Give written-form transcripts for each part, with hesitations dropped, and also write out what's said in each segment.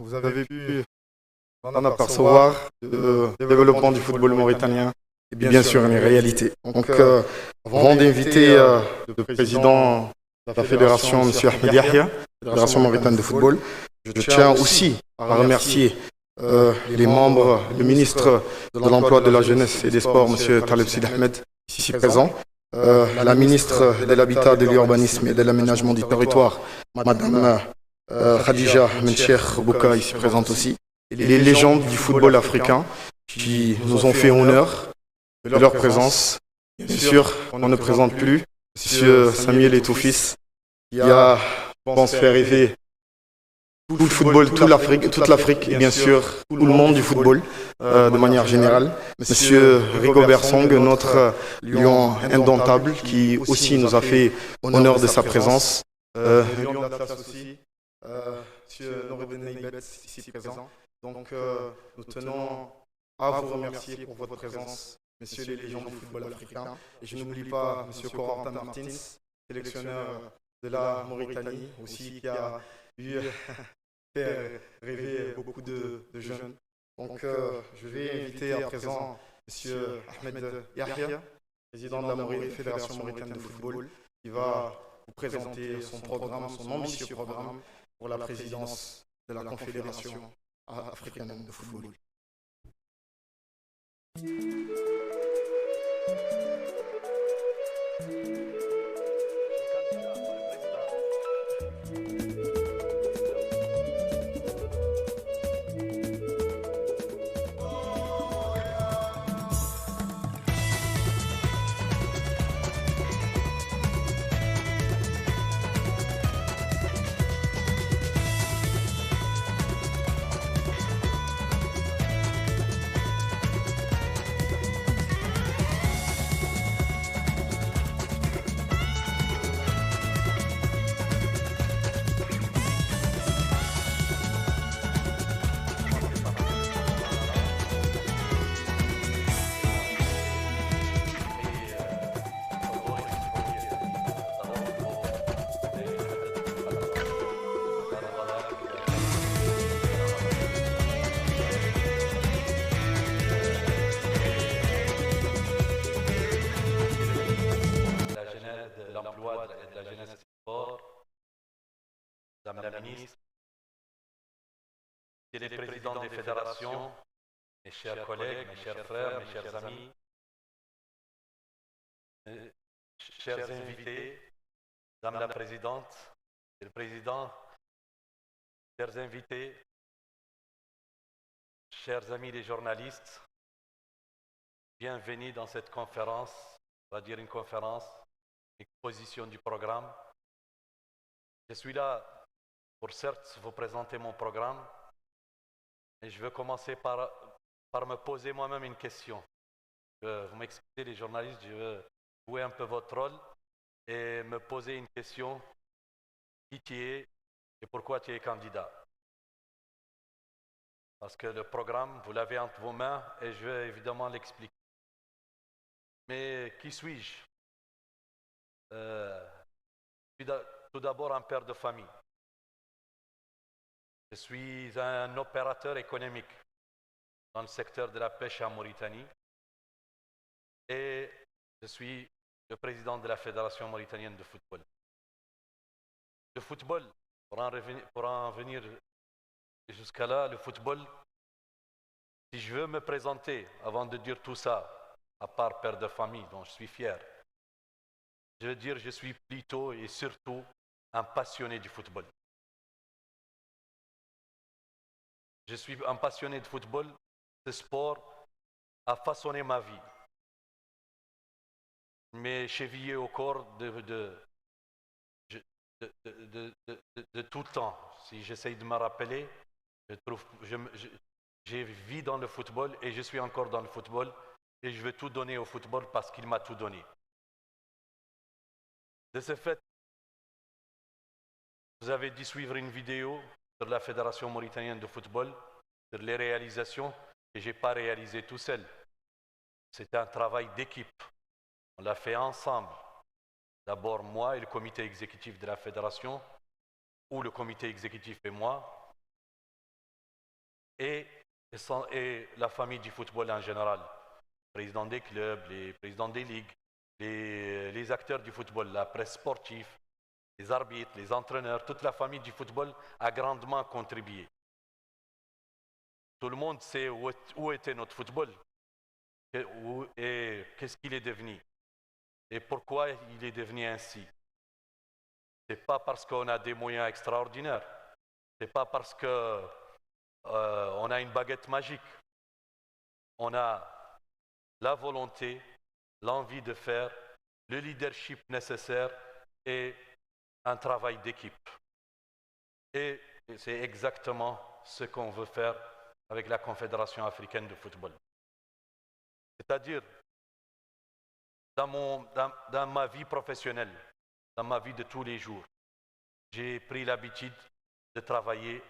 vous avez pu en apercevoir le développement du football mauritanien et bien sûr une réalité. Donc, avant d'inviter le président de la fédération, M. Ahmed Yahya, Fédération mauritanienne de football, je tiens aussi à remercier les membres, le ministre de l'Emploi, de la Jeunesse et des Sports, M. Taleb Sid Ahmed, ici présent, la ministre de l'Habitat, de l'Urbanisme et de l'Aménagement du Territoire, Madame Khadija Mencher Bouka, ici présente aussi, et les légendes du football africain qui nous ont fait honneur de leur présence. Bien sûr, on ne présente plus M. Samuel Etoufis, qui a, je pense, fait rêver tout le football, toute l'Afrique et bien sûr tout le monde du football de manière générale. Monsieur Rigobert Song, notre lion indomptable, qui aussi nous a fait honneur de sa présence. Le lion d'Atlas aussi, Monsieur Noureddin Naibet, ici présent. Donc nous tenons à vous remercier pour votre présence, messieurs les légendes du football africain. Et je n'oublie pas Monsieur Corentin Martins, sélectionneur de la Mauritanie aussi, qui a eu fait rêver beaucoup de jeunes. Donc, je vais inviter à présent M. Ahmed Yahya, président de la Fédération mauritanienne de football, qui va vous présenter son programme, son ambitieux programme pour la présidence de la Confédération africaine de football. Madame la ministre, Monsieur le Président des fédérations, mes chers collègues, mes chers frères, mes chers amis, chers invités, Madame la Présidente, Monsieur le Président, chers invités, chers amis les journalistes, bienvenue dans cette conférence, on va dire une conférence, une exposition du programme. Je suis là pour certes vous présenter mon programme, mais je veux commencer par me poser moi-même une question. Vous m'excusez les journalistes, je veux jouer un peu votre rôle et me poser une question. Qui tu es et pourquoi tu es candidat? Parce que le programme, vous l'avez entre vos mains et je vais évidemment l'expliquer. Mais qui suis-je? Je suis tout d'abord un père de famille. Je suis un opérateur économique dans le secteur de la pêche en Mauritanie et je suis le président de la Fédération mauritanienne de football. Le football, pour en venir jusqu'à là, le football, si je veux me présenter avant de dire tout ça, à part père de famille dont je suis fier, je veux dire je suis plutôt et surtout un passionné du football. Je suis un passionné de football. Ce sport a façonné ma vie. Mais chevillé au corps de tout le temps. Si j'essaye de me rappeler, j'ai vécu dans le football et je suis encore dans le football et je veux tout donner au football parce qu'il m'a tout donné. De ce fait, vous avez dû suivre une vidéo sur la Fédération mauritanienne de football, sur les réalisations que je n'ai pas réalisées tout seul. C'est un travail d'équipe. On l'a fait ensemble. D'abord moi et le comité exécutif de la fédération, ou le comité exécutif et moi. et la famille du football en général, les présidents des clubs, les présidents des ligues, les acteurs du football, la presse sportive, les arbitres, les entraîneurs, toute la famille du football a grandement contribué. Tout le monde sait où était notre football et qu'est-ce qu'il est devenu et pourquoi il est devenu ainsi. Ce n'est pas parce qu'on a des moyens extraordinaires, ce n'est pas parce qu'on a une baguette magique. On a la volonté, l'envie de faire, le leadership nécessaire et un travail d'équipe. Et c'est exactement ce qu'on veut faire avec la Confédération africaine de football. C'est-à-dire, dans ma vie professionnelle, dans ma vie de tous les jours, j'ai pris l'habitude de travailler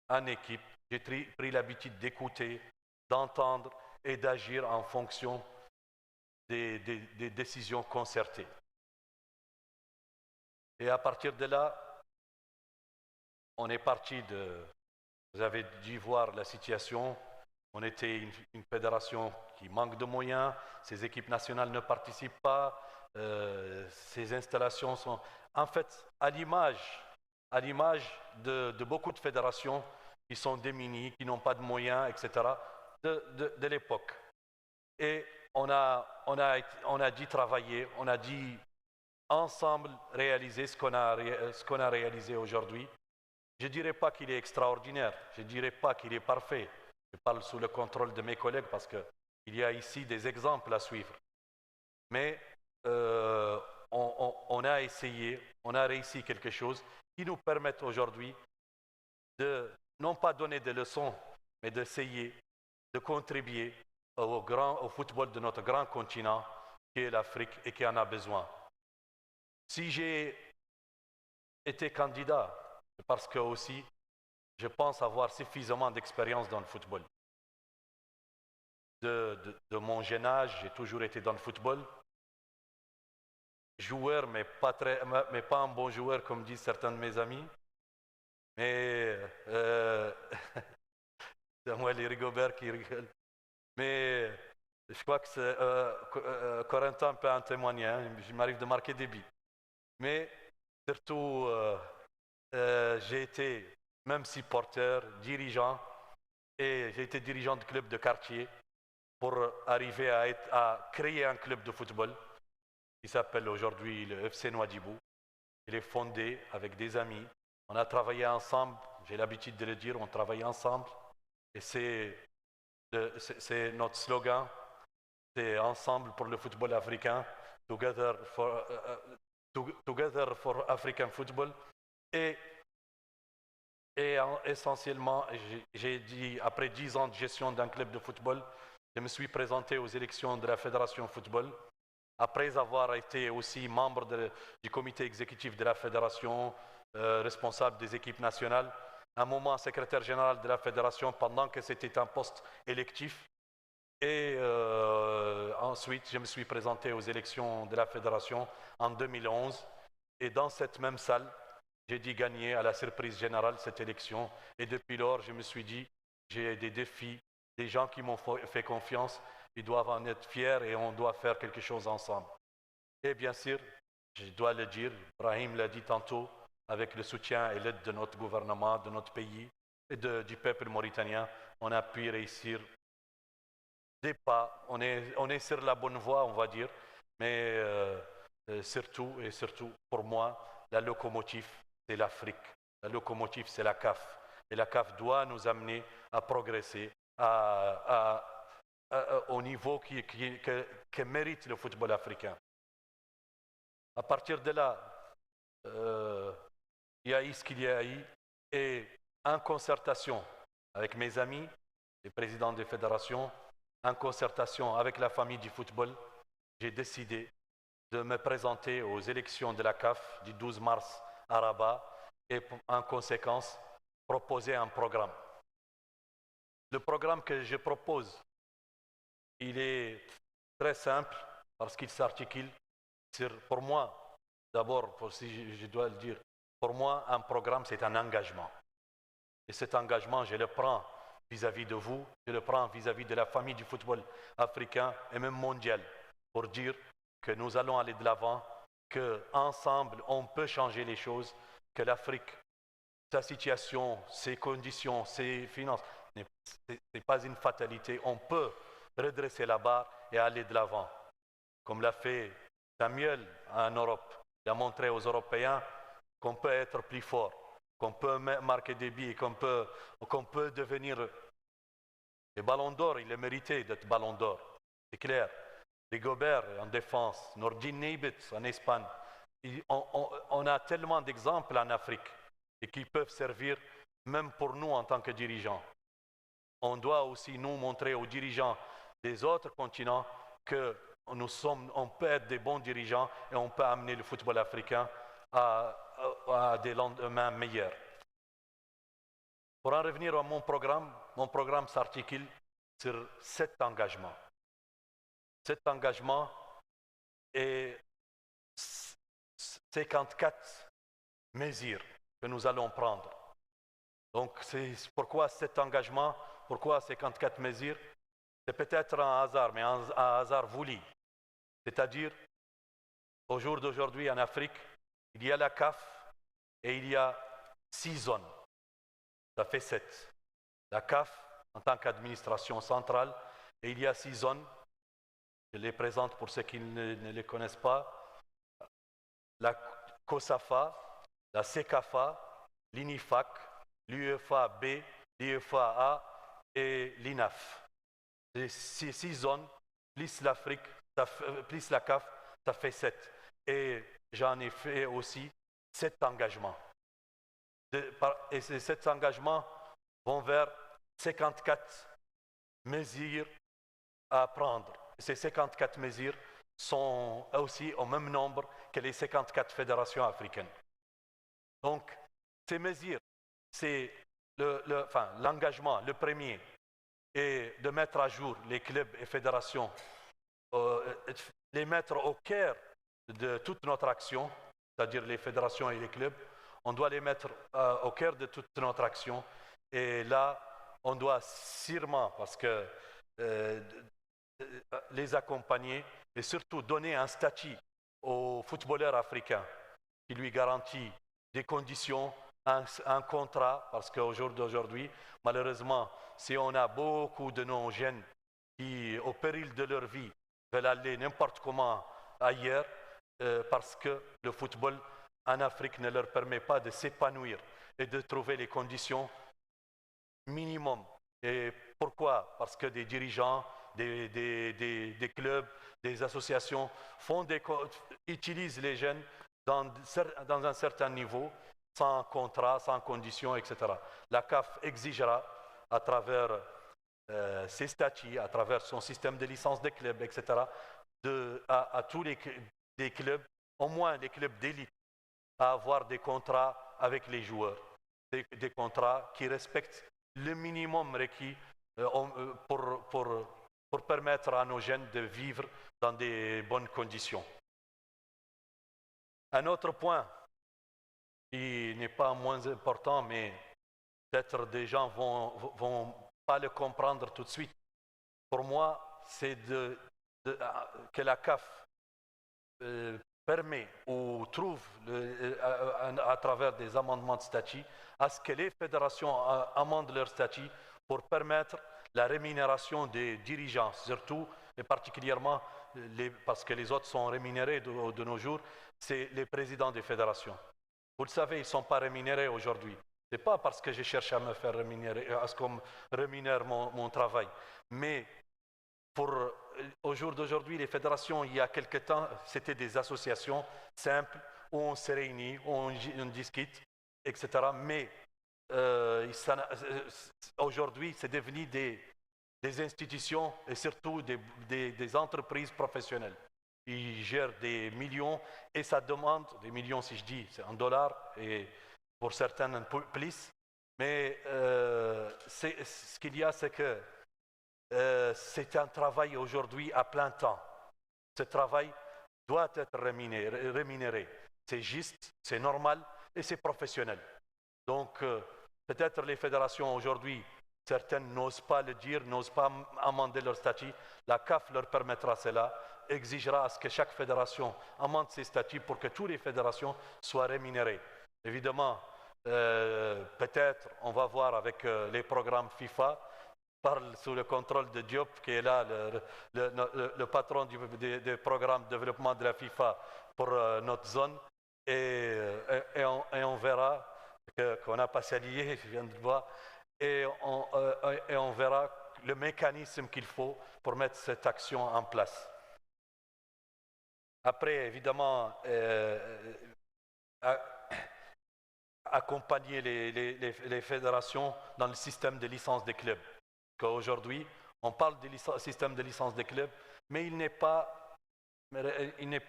en équipe, j'ai pris l'habitude d'écouter, d'entendre et d'agir en fonction des décisions concertées. Et à partir de là, on est parti de... Vous avez dû voir la situation. On était une fédération qui manque de moyens, ses équipes nationales ne participent pas, ses installations sont... En fait, à l'image de beaucoup de fédérations qui sont démunies, qui n'ont pas de moyens, etc., de l'époque. Et on a dû travailler, on a dû ensemble réaliser ce qu'on a réalisé aujourd'hui. Je ne dirais pas qu'il est extraordinaire, je ne dirais pas qu'il est parfait. Je parle sous le contrôle de mes collègues parce qu'il y a ici des exemples à suivre. Mais on a essayé, on a réussi quelque chose qui nous permet aujourd'hui de non pas donner des leçons, mais d'essayer de contribuer au football de notre grand continent qui est l'Afrique et qui en a besoin. Si j'ai été candidat, c'est parce que aussi je pense avoir suffisamment d'expérience dans le football. De mon jeune âge, j'ai toujours été dans le football. Joueur, mais pas un bon joueur comme disent certains de mes amis. Mais c'est moi les Rigobert qui rigolent. Mais je crois que Corentin peut en témoigner. Hein. Il m'arrive de marquer des buts. Mais surtout, j'ai été même supporter, dirigeant, et j'ai été dirigeant de club de quartier pour arriver à créer un club de football qui s'appelle aujourd'hui le FC Nouadhibou. Il est fondé avec des amis. On a travaillé ensemble, j'ai l'habitude de le dire, on travaille ensemble. Et c'est notre slogan, c'est Ensemble pour le football africain, Together for African Football. Et essentiellement, j'ai dit, après 10 ans de gestion d'un club de football, je me suis présenté aux élections de la Fédération Football. Après avoir été aussi membre du comité exécutif de la Fédération, responsable des équipes nationales, un moment secrétaire général de la Fédération pendant que c'était un poste électif. Et ensuite, je me suis présenté aux élections de la Fédération en 2011. Et dans cette même salle, j'ai dû gagner à la surprise générale cette élection. Et depuis lors, je me suis dit, j'ai des défis, des gens qui m'ont fait confiance, ils doivent en être fiers et on doit faire quelque chose ensemble. Et bien sûr, je dois le dire, Brahim l'a dit tantôt, avec le soutien et l'aide de notre gouvernement, de notre pays et du peuple mauritanien, on a pu réussir des pas. On est sur la bonne voie, on va dire, mais surtout pour moi, la locomotive, c'est l'Afrique. La locomotive, c'est la CAF. Et la CAF doit nous amener à progresser au niveau que mérite le football africain. À partir de là, il y a eu ce qu'il y a eu, et en concertation avec mes amis, les présidents des fédérations, en concertation avec la famille du football, j'ai décidé de me présenter aux élections de la CAF du 12 mars à Rabat et en conséquence proposer un programme. Le programme que je propose, il est très simple parce qu'il s'articule sur, pour moi, d'abord, si je dois le dire, pour moi, un programme, c'est un engagement. Et cet engagement, je le prends vis-à-vis de vous, je le prends vis-à-vis de la famille du football africain et même mondial, pour dire que nous allons aller de l'avant, qu'ensemble, on peut changer les choses, que l'Afrique, sa situation, ses conditions, ses finances, ce n'est pas une fatalité. On peut redresser la barre et aller de l'avant. Comme l'a fait Samuel en Europe. Il a montré aux Européens qu'on peut être plus fort, qu'on peut marquer des buts, qu'on peut devenir... Les ballons d'or, il est mérité d'être ballon d'or, c'est clair. Rigobert en défense, Nordin Neibitz en Espagne. On a tellement d'exemples en Afrique et qui peuvent servir même pour nous en tant que dirigeants. On doit aussi nous montrer aux dirigeants des autres continents que on peut être des bons dirigeants et on peut amener le football africain à des lendemains meilleurs. Pour en revenir à mon programme s'articule sur 7 engagements. 7 engagements et 54 mesures que nous allons prendre. Donc, c'est pourquoi 7 engagements, pourquoi 54 mesures? C'est peut-être un hasard, mais un hasard voulu. C'est-à-dire, au jour d'aujourd'hui en Afrique, il y a la CAF et il y a 6 zones. Ça fait 7. La CAF en tant qu'administration centrale et il y a 6 zones. Je les présente pour ceux qui ne les connaissent pas. La COSAFA, la CECAFA, l'INIFAC, l'UEFA-B, l'UEFA-A et l'INAF. Ces 6 zones, plus l'Afrique, plus la CAF, ça fait 7. Et j'en ai fait aussi 7 engagements. Et ces 7 engagements vont vers 54 mesures à prendre. Ces 54 mesures sont aussi au même nombre que les 54 fédérations africaines. Donc, ces mesures, c'est l'engagement, le premier, est de mettre à jour les clubs et fédérations, les mettre au cœur de toute notre action, c'est-à-dire les fédérations et les clubs. On doit les mettre au cœur de toute notre action. Et là, on doit sûrement, parce que les accompagner et surtout donner un statut aux footballeurs africains qui lui garantit des conditions, un contrat, parce qu'au jour d'aujourd'hui, malheureusement, si on a beaucoup de nos jeunes qui, au péril de leur vie, veulent aller n'importe comment ailleurs, parce que le football en Afrique ne leur permet pas de s'épanouir et de trouver les conditions minimum. Et pourquoi? Parce que des dirigeants, des clubs, des associations utilisent les jeunes dans un certain niveau, sans contrat, sans conditions, etc. La CAF exigera à travers ses statuts, à travers son système de licence des clubs, etc., à tous les clubs, au moins les clubs d'élite, à avoir des contrats avec les joueurs, des contrats qui respectent le minimum requis pour permettre à nos jeunes de vivre dans des bonnes conditions. Un autre point qui n'est pas moins important, mais peut-être des gens vont pas le comprendre tout de suite. Pour moi, c'est que la CAF permet ou trouve à travers des amendements de statut à ce que les fédérations amendent leur statut pour permettre la rémunération des dirigeants, surtout et particulièrement parce que les autres sont rémunérés de nos jours, c'est les présidents des fédérations. Vous le savez, ils ne sont pas rémunérés aujourd'hui. Ce n'est pas parce que je cherche à me faire rémunérer, à ce qu'on me rémunère mon travail, mais au jour d'aujourd'hui, les fédérations, il y a quelque temps, c'était des associations simples où on se réunit, où on discute, etc. Mais aujourd'hui, c'est devenu des institutions et surtout des entreprises professionnelles. Ils gèrent des millions et ça demande, des millions si je dis, c'est en dollars et pour certaines plus. Mais ce qu'il y a, c'est que c'est un travail aujourd'hui à plein temps. Ce travail doit être rémunéré. C'est juste, c'est normal et c'est professionnel. Donc, peut-être les fédérations aujourd'hui Certaines n'osent pas le dire, n'osent pas amender leur statut. La CAF leur permettra cela, exigera à ce que chaque fédération amende ses statuts pour que toutes les fédérations soient rémunérées. Évidemment, peut-être on va voir avec les programmes FIFA, parle sous le contrôle de Diop, qui est là, le patron des programmes de développement de la FIFA pour notre zone, et on verra qu'on n'a pas s'allié, je viens de voir, et on verra le mécanisme qu'il faut pour mettre cette action en place. Après, évidemment, accompagner les fédérations dans le système de licence des clubs. Qu'aujourd'hui, on parle du système de licence des clubs, mais il n'est pas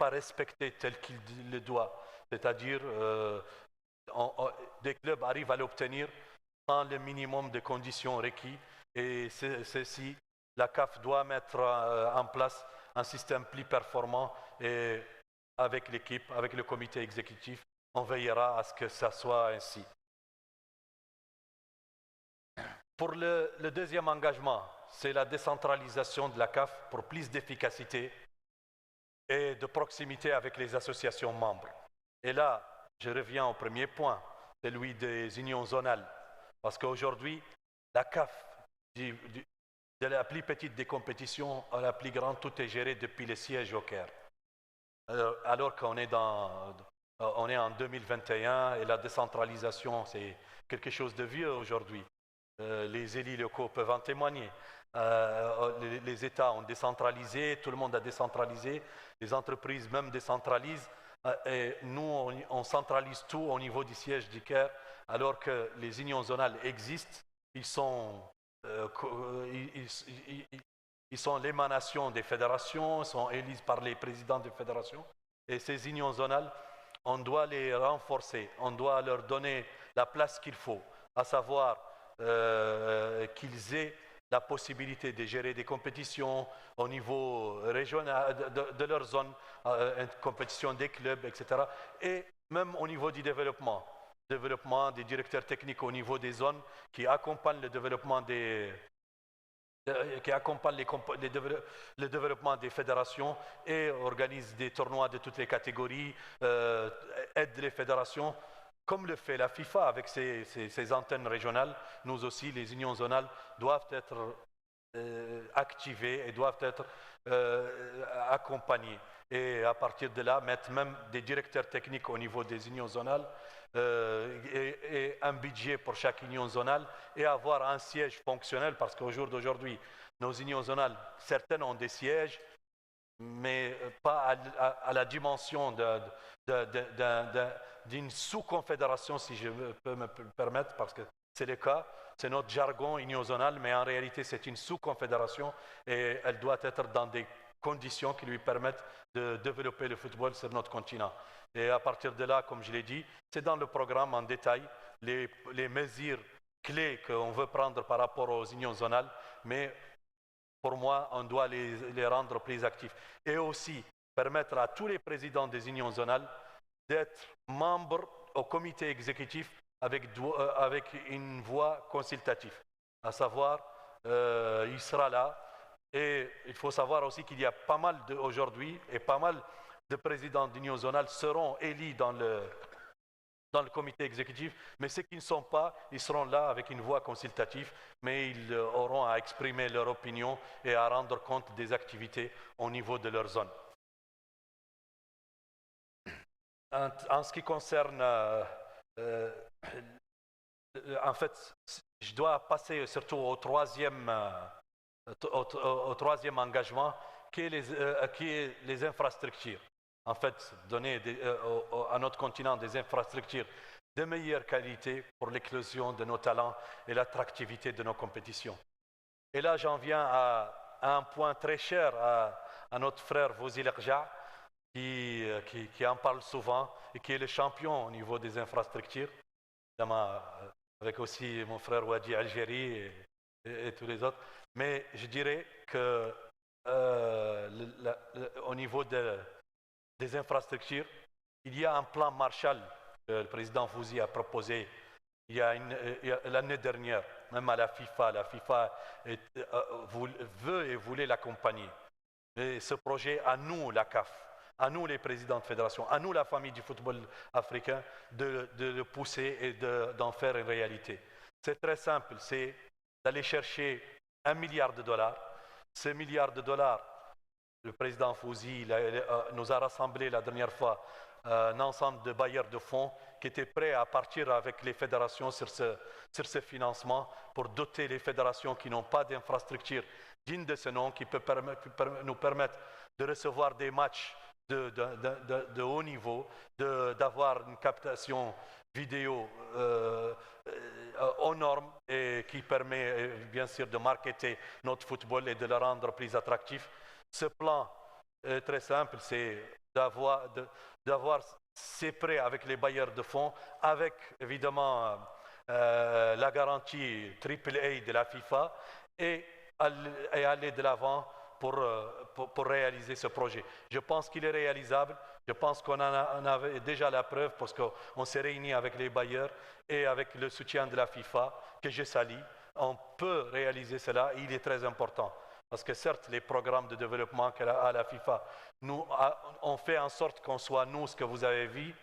respecté tel qu'il le doit. C'est-à-dire, des clubs arrivent à l'obtenir sans le minimum de conditions requises, et ceci, la CAF doit mettre en place un système plus performant, et avec l'équipe, avec le comité exécutif, on veillera à ce que ça soit ainsi. Pour le deuxième engagement, c'est la décentralisation de la CAF pour plus d'efficacité et de proximité avec les associations membres. Et là, je reviens au premier point, celui des unions zonales. Parce qu'aujourd'hui, la CAF, de la plus petite des compétitions à la plus grande, tout est géré depuis le siège au Caire. Alors qu'on est on est en 2021 et la décentralisation, c'est quelque chose de vieux aujourd'hui. Les élus locaux peuvent en témoigner. Les États ont décentralisé, tout le monde a décentralisé, les entreprises même décentralisent, et nous, on centralise tout au niveau du siège du Caire, alors que les unions zonales existent, ils sont l'émanation des fédérations, sont élus par les présidents des fédérations, et ces unions zonales, on doit les renforcer, on doit leur donner la place qu'il faut, à savoir qu'ils aient la possibilité de gérer des compétitions au niveau régional de leur zone, une compétition des clubs, etc. Et même au niveau du développement des directeurs techniques au niveau des zones qui accompagnent le développement le développement des fédérations et organisent des tournois de toutes les catégories, aident les fédérations, comme le fait la FIFA avec ses antennes régionales. Nous aussi, les unions zonales doivent être activées et doivent être accompagnées. Et à partir de là, mettre même des directeurs techniques au niveau des unions zonales et un budget pour chaque union zonale et avoir un siège fonctionnel, parce qu'au jour d'aujourd'hui, nos unions zonales, certaines ont des sièges, mais pas à la dimension d'une sous-confédération, si je peux me permettre, parce que c'est le cas, c'est notre jargon union zonale, mais en réalité c'est une sous-confédération et elle doit être dans des conditions qui lui permettent de développer le football sur notre continent. Et à partir de là, comme je l'ai dit, c'est dans le programme en détail les mesures clés qu'on veut prendre par rapport aux unions zonales, mais pour moi, on doit les rendre plus actifs. Et aussi permettre à tous les présidents des unions zonales d'être membres au comité exécutif avec une voix consultative. À savoir, il sera là. Et il faut savoir aussi qu'il y a pas mal aujourd'hui, et pas mal de présidents d'union zonale seront élus dans le comité exécutif, mais ceux qui ne sont pas, ils seront là avec une voix consultative, mais ils auront à exprimer leur opinion et à rendre compte des activités au niveau de leur zone. En ce qui concerne, en fait, je dois passer surtout au troisième engagement, qui est les infrastructures. En fait, donner à notre continent des infrastructures de meilleure qualité pour l'éclosion de nos talents et l'attractivité de nos compétitions. Et là, j'en viens à un point très cher à notre frère Vozil Erja, qui en parle souvent et qui est le champion au niveau des infrastructures, avec aussi mon frère Wadi Algérie et tous les autres. Mais je dirais que au niveau des infrastructures, il y a un plan Marshall que le président Fouzi a proposé l'année dernière, même à la FIFA veut et voulait l'accompagner. Et ce projet, à nous, la CAF, à nous, les présidents de fédération, à nous, la famille du football africain, de le pousser et d'en faire une réalité. C'est très simple, c'est d'aller chercher $1 milliard. Ces $1 milliard, le président Fouzi nous a rassemblé la dernière fois un ensemble de bailleurs de fonds qui étaient prêts à partir avec les fédérations sur ce financement pour doter les fédérations qui n'ont pas d'infrastructure digne de ce nom, qui peut nous permettre de recevoir des matchs de haut niveau, d'avoir une captation vidéo aux normes et qui permet bien sûr de marketer notre football et de le rendre plus attractif. Ce plan est très simple, c'est d'avoir ces prêts avec les bailleurs de fonds, avec évidemment la garantie AAA de la FIFA et aller de l'avant pour réaliser ce projet. Je pense qu'il est réalisable. Je pense qu'on en avait déjà la preuve parce qu'on s'est réunis avec les bailleurs et avec le soutien de la FIFA, que je salue. On peut réaliser cela et il est très important. Parce que certes, les programmes de développement à la FIFA, on fait en sorte qu'on soit nous ce que vous avez vu,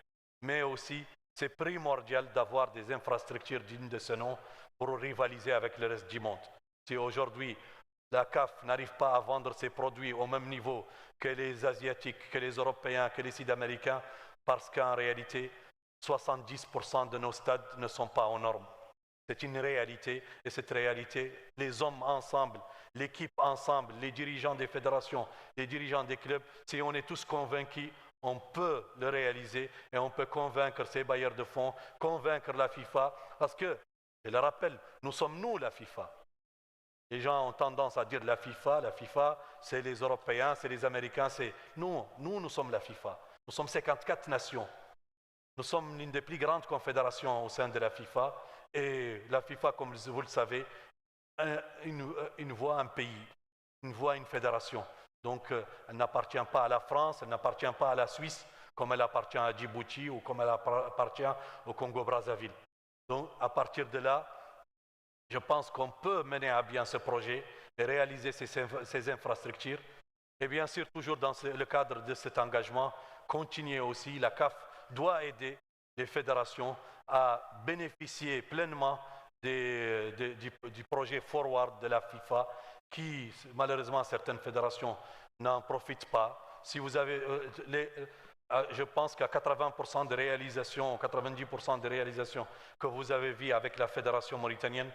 mais aussi c'est primordial d'avoir des infrastructures dignes de ce nom pour rivaliser avec le reste du monde. Si aujourd'hui la CAF n'arrive pas à vendre ses produits au même niveau que les Asiatiques, que les Européens, que les Sud-Américains, parce qu'en réalité, 70% de nos stades ne sont pas aux normes. C'est une réalité, et cette réalité, les hommes ensemble, l'équipe ensemble, les dirigeants des fédérations, les dirigeants des clubs, si on est tous convaincus, on peut le réaliser et on peut convaincre ces bailleurs de fonds, convaincre la FIFA, parce que, je le rappelle, nous sommes nous la FIFA. Les gens ont tendance à dire la FIFA, c'est les Européens, c'est les Américains, c'est nous sommes la FIFA. Nous sommes 54 nations. Nous sommes l'une des plus grandes confédérations au sein de la FIFA. Et la FIFA, comme vous le savez, une voix un pays, une voix une fédération. Donc, elle n'appartient pas à la France, elle n'appartient pas à la Suisse, comme elle appartient à Djibouti ou comme elle appartient au Congo-Brazzaville. Donc, à partir de là, je pense qu'on peut mener à bien ce projet et réaliser ces infrastructures. Et bien sûr, toujours dans le cadre de cet engagement, continuer aussi, la CAF doit aider les fédérations à bénéficier pleinement du projet Forward de la FIFA, qui malheureusement certaines fédérations n'en profitent pas. Si vous avez je pense qu'à 80% de réalisations, 90% des réalisations que vous avez vues avec la fédération mauritanienne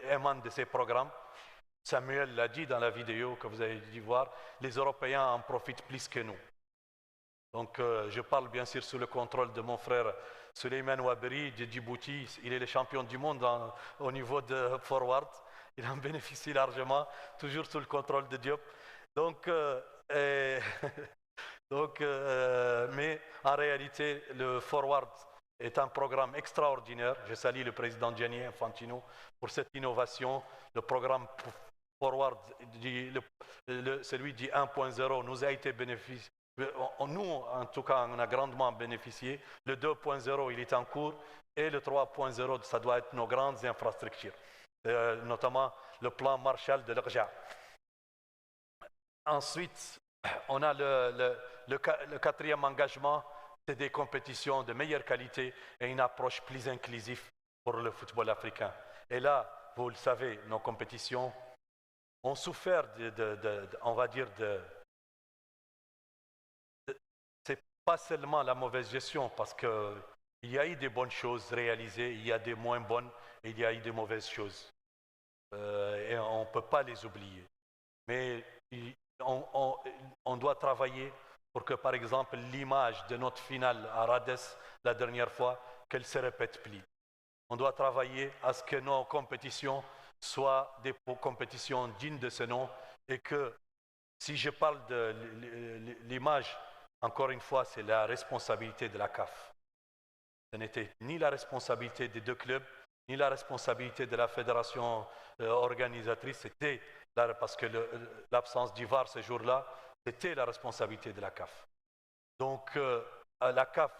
émanent de ces programmes. Samuel l'a dit dans la vidéo que vous avez dû voir, les Européens en profitent plus que nous. Donc je parle bien sûr sous le contrôle de mon frère Souleymane Ouaberi de Djibouti. Il est le champion du monde au niveau de Forward. Il en bénéficie largement, toujours sous le contrôle de Diop. Donc, mais en réalité, le Forward est un programme extraordinaire. Je salue le président Gianni Infantino pour cette innovation. Le programme Forward, celui du 1.0, nous a été bénéficié. Nous, en tout cas, on a grandement bénéficié. Le 2.0, il est en cours. Et le 3.0, ça doit être nos grandes infrastructures, notamment le plan Marshall de l'Arja. Ensuite, on a le quatrième engagement, c'est des compétitions de meilleure qualité et une approche plus inclusive pour le football africain. Et là, vous le savez, nos compétitions ont souffert on va dire, c'est pas seulement la mauvaise gestion, parce qu'il y a eu des bonnes choses réalisées, il y a des moins bonnes et il y a eu des mauvaises choses. Et on ne peut pas les oublier. Mais on doit travailler pour que, par exemple, l'image de notre finale à Rades la dernière fois, qu'elle ne se répète plus. On doit travailler à ce que nos compétitions soient des compétitions dignes de ce nom et que, si je parle de l'image, encore une fois, c'est la responsabilité de la CAF. Ce n'était ni la responsabilité des deux clubs, ni la responsabilité de la fédération organisatrice, c'était parce que l'absence d'IVAR ce jour-là, c'était la responsabilité de la CAF. Donc, la CAF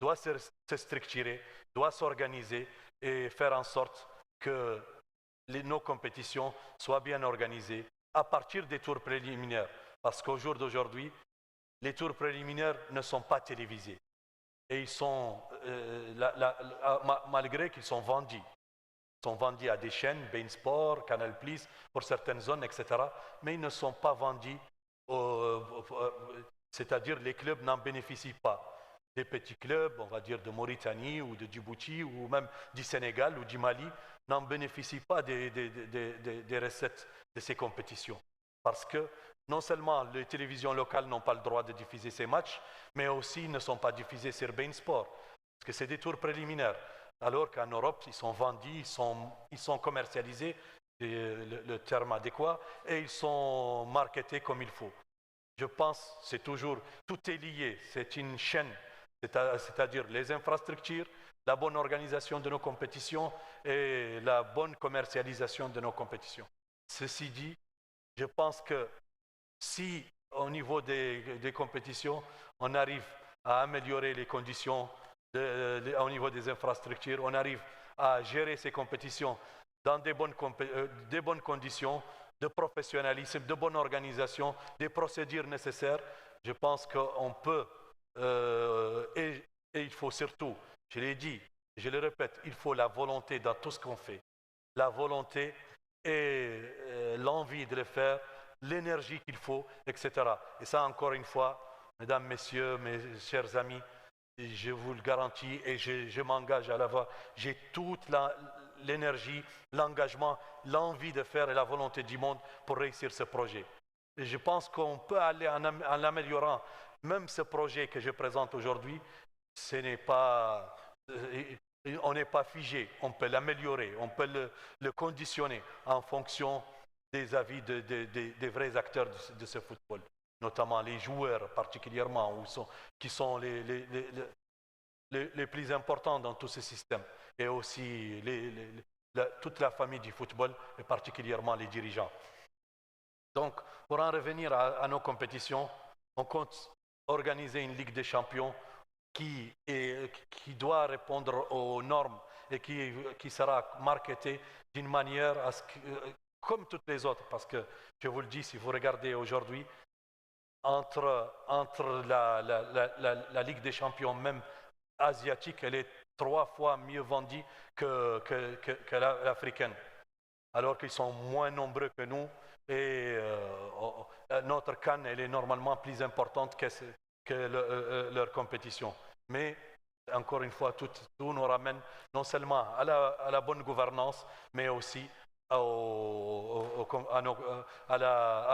doit se structurer, doit s'organiser et faire en sorte que nos compétitions soient bien organisées à partir des tours préliminaires. Parce qu'au jour d'aujourd'hui, les tours préliminaires ne sont pas télévisés. Et ils sont, malgré qu'ils sont vendus. Ils sont vendus à des chaînes, Bein Sport, Canal+, pour certaines zones, etc. Mais ils ne sont pas vendus, c'est-à-dire les clubs n'en bénéficient pas. Des petits clubs, on va dire de Mauritanie ou de Djibouti ou même du Sénégal ou du Mali, n'en bénéficient pas des recettes de ces compétitions. Parce que non seulement les télévisions locales n'ont pas le droit de diffuser ces matchs, mais aussi ne sont pas diffusés sur Bein Sport. Parce que c'est des tours préliminaires. Alors qu'en Europe, ils sont vendus, ils sont commercialisés, c'est le terme adéquat, et ils sont marketés comme il faut. Je pense que tout est lié, c'est une chaîne, c'est-à-dire les infrastructures, la bonne organisation de nos compétitions et la bonne commercialisation de nos compétitions. Ceci dit, je pense que si au niveau des compétitions, on arrive à améliorer les conditions au niveau des infrastructures, on arrive à gérer ces compétitions dans des bonnes conditions, de professionnalisme, de bonne organisation, des procédures nécessaires, je pense qu'on peut, et il faut surtout, je l'ai dit, je le répète, il faut la volonté dans tout ce qu'on fait. La volonté et l'envie de le faire, l'énergie qu'il faut, etc. Et ça, encore une fois, mesdames, messieurs, mes chers amis, je vous le garantis et je m'engage à la voix. J'ai toute l'énergie, l'engagement, l'envie de faire et la volonté du monde pour réussir ce projet. Et je pense qu'on peut aller en améliorant même ce projet que je présente aujourd'hui. On n'est pas figé, on peut l'améliorer, on peut le conditionner en fonction des avis des vrais acteurs de ce football, notamment les joueurs particulièrement, qui sont les plus importants dans tout ce système, et aussi toute la famille du football, et particulièrement les dirigeants. Donc, pour en revenir à nos compétitions, on compte organiser une Ligue des champions qui doit répondre aux normes et qui sera marketée d'une manière comme toutes les autres, parce que je vous le dis, si vous regardez aujourd'hui, entre la Ligue des champions même asiatique, elle est 3 fois mieux vendue que l'africaine, alors qu'ils sont moins nombreux que nous et notre CAN elle est normalement plus importante que leur compétition. Mais encore une fois, tout nous ramène non seulement à la bonne gouvernance, mais aussi à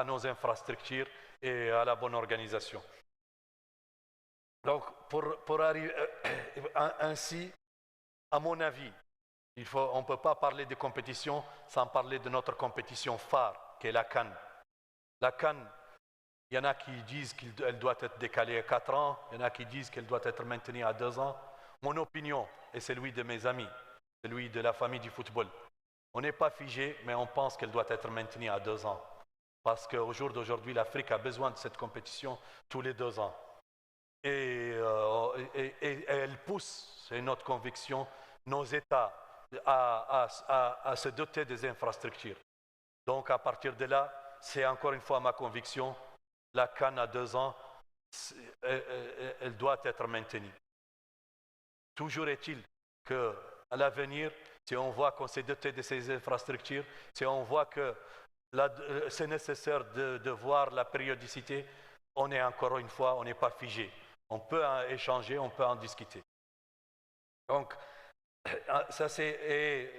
nos infrastructures et à la bonne organisation. Donc, pour arriver ainsi, à mon avis, on ne peut pas parler de compétition sans parler de notre compétition phare, qui est la CAN. La CAN, il y en a qui disent qu'elle doit être décalée à 4 ans, il y en a qui disent qu'elle doit être maintenue à 2 ans. Mon opinion, et celui de mes amis, celui de la famille du football, on n'est pas figé, mais on pense qu'elle doit être maintenue à 2 ans. Parce qu'au jour d'aujourd'hui, l'Afrique a besoin de cette compétition tous les 2 ans. Et elle pousse, c'est notre conviction, nos États à se doter des infrastructures. Donc à partir de là, c'est encore une fois ma conviction, la CAN à 2 ans, elle doit être maintenue. Toujours est-il qu'à l'avenir, si on voit qu'on s'est doté de ces infrastructures, si on voit que c'est nécessaire de voir la périodicité, on est encore une fois, on n'est pas figé. On peut en échanger, on peut en discuter. Donc, ça c'est...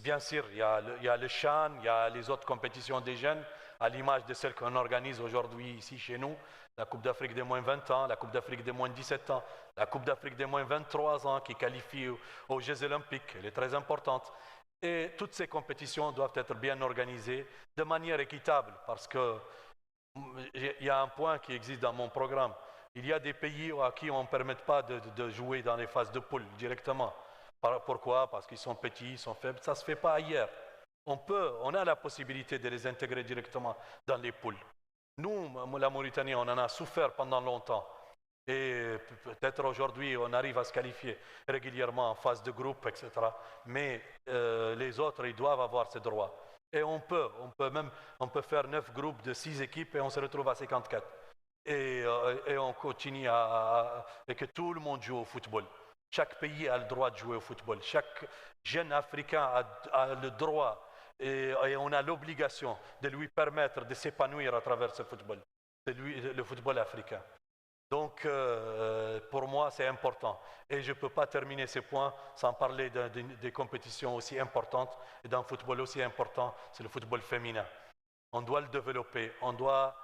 Bien sûr, il y a le CHAN, il y a les autres compétitions des jeunes, à l'image de celles qu'on organise aujourd'hui ici chez nous, la Coupe d'Afrique des moins 20 ans, la Coupe d'Afrique des moins 17 ans, la Coupe d'Afrique des moins 23 ans qui qualifie aux Jeux Olympiques, elle est très importante. Et toutes ces compétitions doivent être bien organisées de manière équitable, parce qu'il y a un point qui existe dans mon programme. Il y a des pays à qui on ne permet pas de jouer dans les phases de poule directement. Pourquoi? Parce qu'ils sont petits, ils sont faibles. Ça ne se fait pas ailleurs. On a la possibilité de les intégrer directement dans les poules. Nous, la Mauritanie, on en a souffert pendant longtemps. Et peut-être aujourd'hui, on arrive à se qualifier régulièrement en phase de groupe, etc. Mais les autres, ils doivent avoir ces droits. Et on peut faire 9 groupes de 6 équipes et on se retrouve à 54. Et on continue et que tout le monde joue au football. Chaque pays a le droit de jouer au football. Chaque jeune Africain a le droit et on a l'obligation de lui permettre de s'épanouir à travers ce football. C'est le football africain. Donc, pour moi, c'est important. Et je ne peux pas terminer ces points sans parler des compétitions aussi importantes et d'un football aussi important, c'est le football féminin. On doit le développer, on doit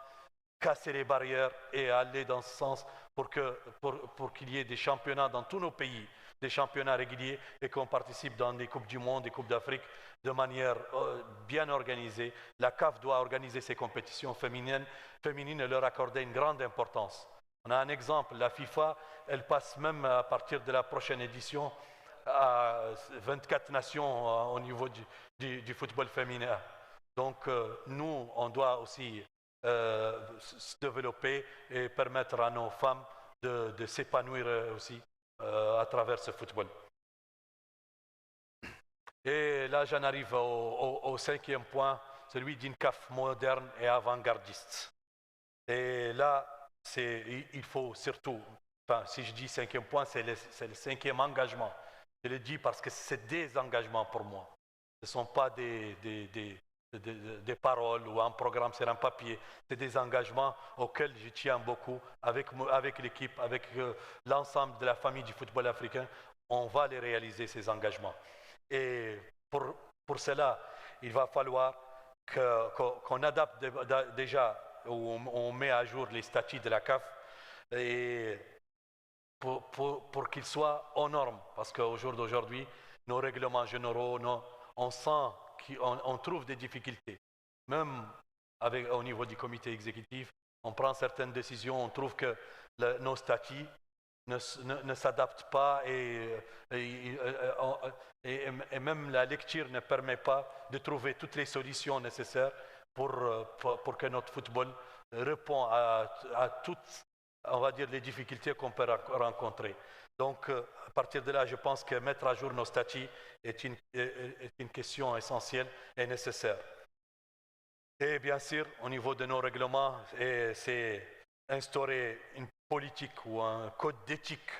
casser les barrières et aller dans ce sens pour qu'il y ait des championnats dans tous nos pays, des championnats réguliers et qu'on participe dans des Coupes du Monde, des Coupes d'Afrique de manière bien organisée. La CAF doit organiser ces compétitions féminines et leur accorder une grande importance. On a un exemple, la FIFA, elle passe même à partir de la prochaine édition à 24 nations au niveau du football féminin. Donc nous, on doit aussi se développer et permettre à nos femmes de s'épanouir aussi à travers ce football. Et là, j'en arrive au cinquième point, celui d'une CAF moderne et avant-gardiste. Et là, il faut surtout, enfin, si je dis cinquième point, c'est le cinquième engagement. Je le dis parce que c'est des engagements pour moi. Ce ne sont pas des paroles ou un programme sur un papier. C'est des engagements auxquels je tiens beaucoup avec l'équipe, avec l'ensemble de la famille du football africain. On va les réaliser, ces engagements. Et pour cela, il va falloir qu'on adapte déjà, on met à jour les statuts de la CAF et pour qu'ils soient aux normes. Parce qu'au jour d'aujourd'hui, nos règlements généraux, on sent qu'on trouve des difficultés. Même au niveau du comité exécutif, on prend certaines décisions, on trouve que nos statuts ne s'adaptent pas et même la lecture ne permet pas de trouver toutes les solutions nécessaires pour que notre football réponde à toutes, on va dire, les difficultés qu'on peut rencontrer. Donc, à partir de là, je pense que mettre à jour nos statuts est une question essentielle et nécessaire. Et bien sûr, au niveau de nos règlements, c'est instaurer une politique ou un code d'éthique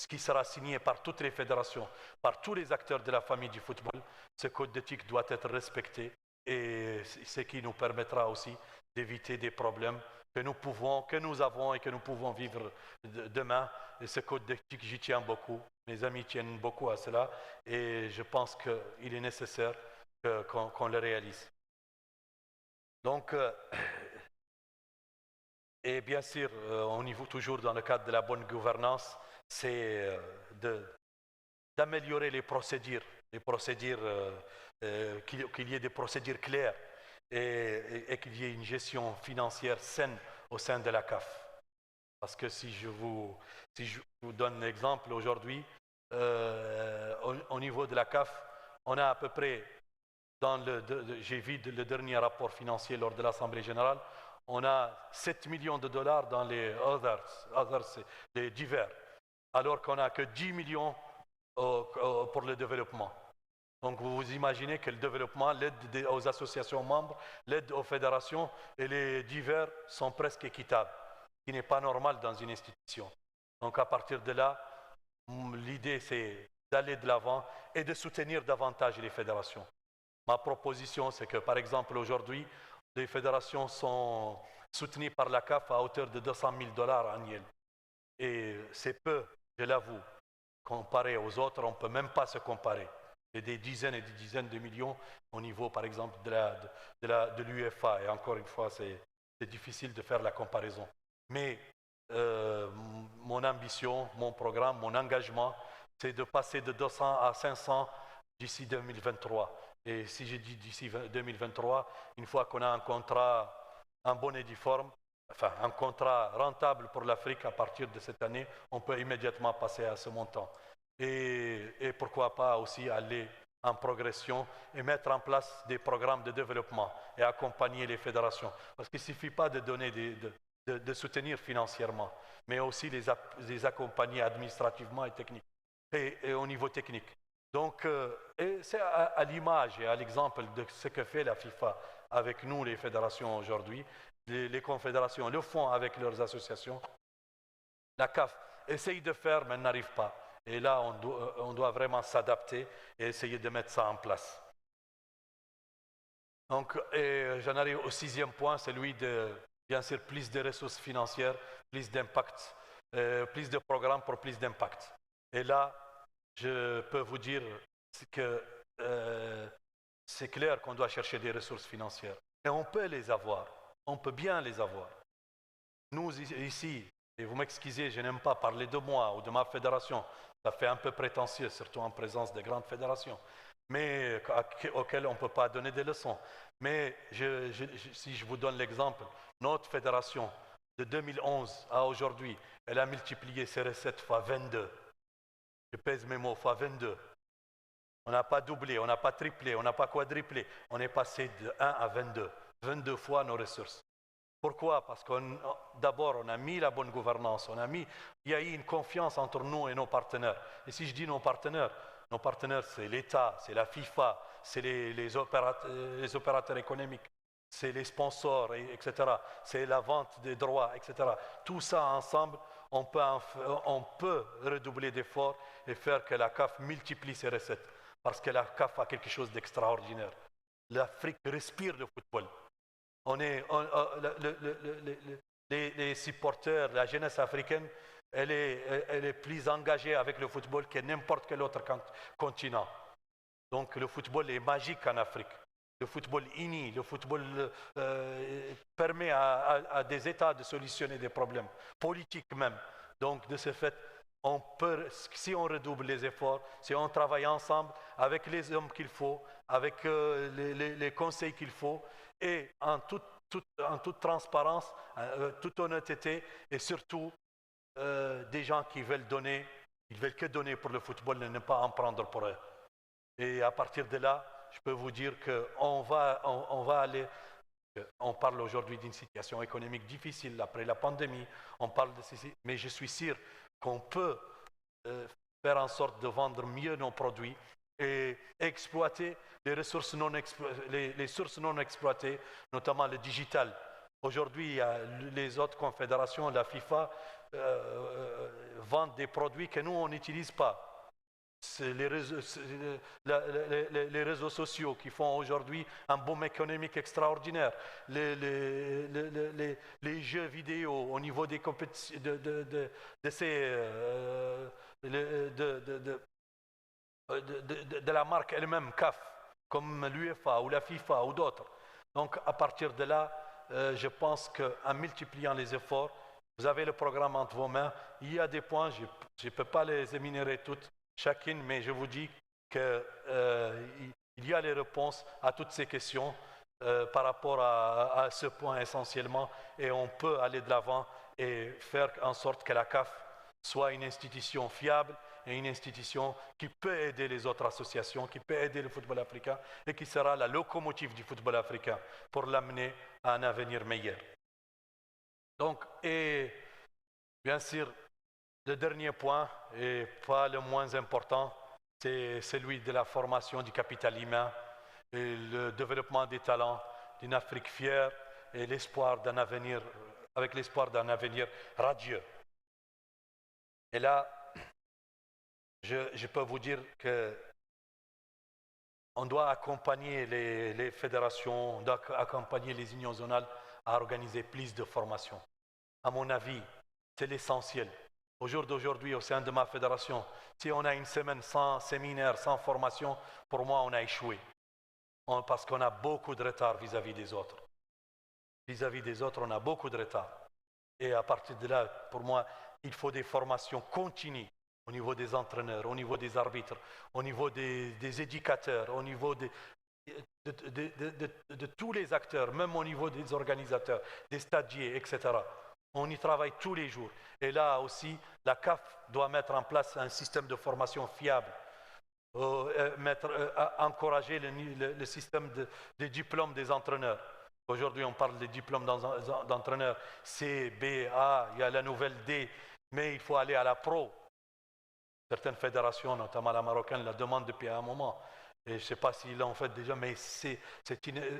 qui sera signé par toutes les fédérations, par tous les acteurs de la famille du football. Ce code d'éthique doit être respecté et ce qui nous permettra aussi d'éviter des problèmes que nous avons et que nous pouvons vivre demain. Et ce code d'éthique, j'y tiens beaucoup. Mes amis tiennent beaucoup à cela et je pense qu'il est nécessaire qu'on le réalise. Donc, et bien sûr, au niveau toujours dans le cadre de la bonne gouvernance, c'est d'améliorer les procédures qu'il y ait des procédures claires et qu'il y ait une gestion financière saine au sein de la CAF. Parce que si je vous donne un exemple aujourd'hui, au niveau de la CAF, on a à peu près, j'ai vu le dernier rapport financier lors de l'Assemblée générale, on a 7 millions de dollars dans les others, les divers, alors qu'on n'a que 10 millions pour le développement. Donc vous vous imaginez que le développement, l'aide aux associations membres, l'aide aux fédérations et les divers sont presque équitables, ce qui n'est pas normal dans une institution. Donc à partir de là, l'idée c'est d'aller de l'avant et de soutenir davantage les fédérations. Ma proposition, c'est que par exemple aujourd'hui, les fédérations sont soutenues par la CAF à hauteur de 200 000 dollars annuels. Et c'est peu, je l'avoue, comparé aux autres, on ne peut même pas se comparer. Il y a des dizaines et des dizaines de millions au niveau, par exemple, de l'UEFA. Et encore une fois, c'est difficile de faire la comparaison. Mais mon ambition, mon programme, mon engagement, c'est de passer de 200 à 500 d'ici 2023. Et si je dis d'ici 2023, une fois qu'on a un contrat, un bon et due forme, enfin un contrat rentable pour l'Afrique à partir de cette année, on peut immédiatement passer à ce montant. Et pourquoi pas aussi aller en progression et mettre en place des programmes de développement et accompagner les fédérations. Parce qu'il ne suffit pas de donner de soutenir financièrement, mais aussi les accompagner administrativement et techniquement, et au niveau technique. Donc, c'est à l'image et à l'exemple de ce que fait la FIFA avec nous, les fédérations aujourd'hui. Les confédérations le font avec leurs associations. La CAF essaye de faire, mais n'arrive pas. Et là, on doit vraiment s'adapter et essayer de mettre ça en place. Donc, j'en arrive au 6e point, c'est celui de, bien sûr, plus de ressources financières, plus d'impact, plus de programmes pour plus d'impact. Et là, je peux vous dire que c'est clair qu'on doit chercher des ressources financières. Et on peut les avoir, on peut bien les avoir. Nous, ici, et vous m'excusez, je n'aime pas parler de moi ou de ma fédération, ça fait un peu prétentieux, surtout en présence des grandes fédérations, mais auxquelles on ne peut pas donner des leçons. Mais si je vous donne l'exemple, notre fédération, de 2011 à aujourd'hui, elle a multiplié ses recettes fois 22. Je pèse mes mots, fois 22. On n'a pas doublé, on n'a pas triplé, on n'a pas quadruplé. On est passé de 1 à 22. 22 fois nos ressources. Pourquoi? Parce que d'abord, on a mis la bonne gouvernance, il y a eu une confiance entre nous et nos partenaires. Et si je dis nos partenaires, c'est l'État, c'est la FIFA, c'est les opérateurs économiques, c'est les sponsors, etc. C'est la vente des droits, etc. Tout ça ensemble, on peut redoubler d'efforts et faire que la CAF multiplie ses recettes. Parce que la CAF a quelque chose d'extraordinaire. L'Afrique respire le football. Les supporters, la jeunesse africaine, elle est plus engagée avec le football que n'importe quel autre continent. Donc le football est magique en Afrique. Le football unit, le football permet à des États de solutionner des problèmes, politiques même. Donc de ce fait, si on redouble les efforts, si on travaille ensemble avec les hommes qu'il faut, avec les conseils qu'il faut, et en toute transparence, toute honnêteté, et surtout des gens qui veulent donner, ils veulent que donner pour le football et ne pas en prendre pour eux. Et à partir de là, je peux vous dire qu'on va aller. On parle aujourd'hui d'une situation économique difficile après la pandémie. On parle de ceci, mais je suis sûr qu'on peut faire en sorte de vendre mieux nos produits et exploiter les sources non exploitées, notamment le digital. Aujourd'hui, les autres confédérations, la FIFA, vendent des produits que nous, on n'utilise pas. C'est les réseaux sociaux qui font aujourd'hui un boom économique extraordinaire. Les jeux vidéo au niveau des compétitions de la marque elle-même, CAF, comme l'UEFA ou la FIFA ou d'autres. Donc à partir de là, je pense qu'en multipliant les efforts, vous avez le programme entre vos mains. Il y a des points, je ne peux pas les énumérer toutes, chacune, mais je vous dis qu'il y a les réponses à toutes ces questions par rapport à ce point essentiellement, et on peut aller de l'avant et faire en sorte que la CAF soit une institution fiable et une institution qui peut aider les autres associations, qui peut aider le football africain et qui sera la locomotive du football africain pour l'amener à un avenir meilleur. Donc, et bien sûr, le dernier point, et pas le moins important, c'est celui de la formation du capital humain et le développement des talents d'une Afrique fière et l'espoir d'un avenir, avec l'espoir d'un avenir radieux. Et là, je peux vous dire qu'on doit accompagner les fédérations, on doit accompagner les unions zonales à organiser plus de formations. À mon avis, c'est l'essentiel. Au jour d'aujourd'hui, au sein de ma fédération, si on a une semaine sans séminaire, sans formation, pour moi, on a échoué. Parce qu'on a beaucoup de retard vis-à-vis des autres. Vis-à-vis des autres, on a beaucoup de retard. Et à partir de là, pour moi, il faut des formations continues au niveau des entraîneurs, au niveau des arbitres, au niveau des éducateurs, au niveau de tous les acteurs, même au niveau des organisateurs, des stadiers, etc. On y travaille tous les jours. Et là aussi, la CAF doit mettre en place un système de formation fiable, encourager le système des diplômes des entraîneurs. Aujourd'hui, on parle des diplômes d'entraîneur C, B, A, il y a la nouvelle D, mais il faut aller à la pro. Certaines fédérations, notamment la marocaine, la demandent depuis un moment. Et je ne sais pas s'ils l'ont fait déjà, mais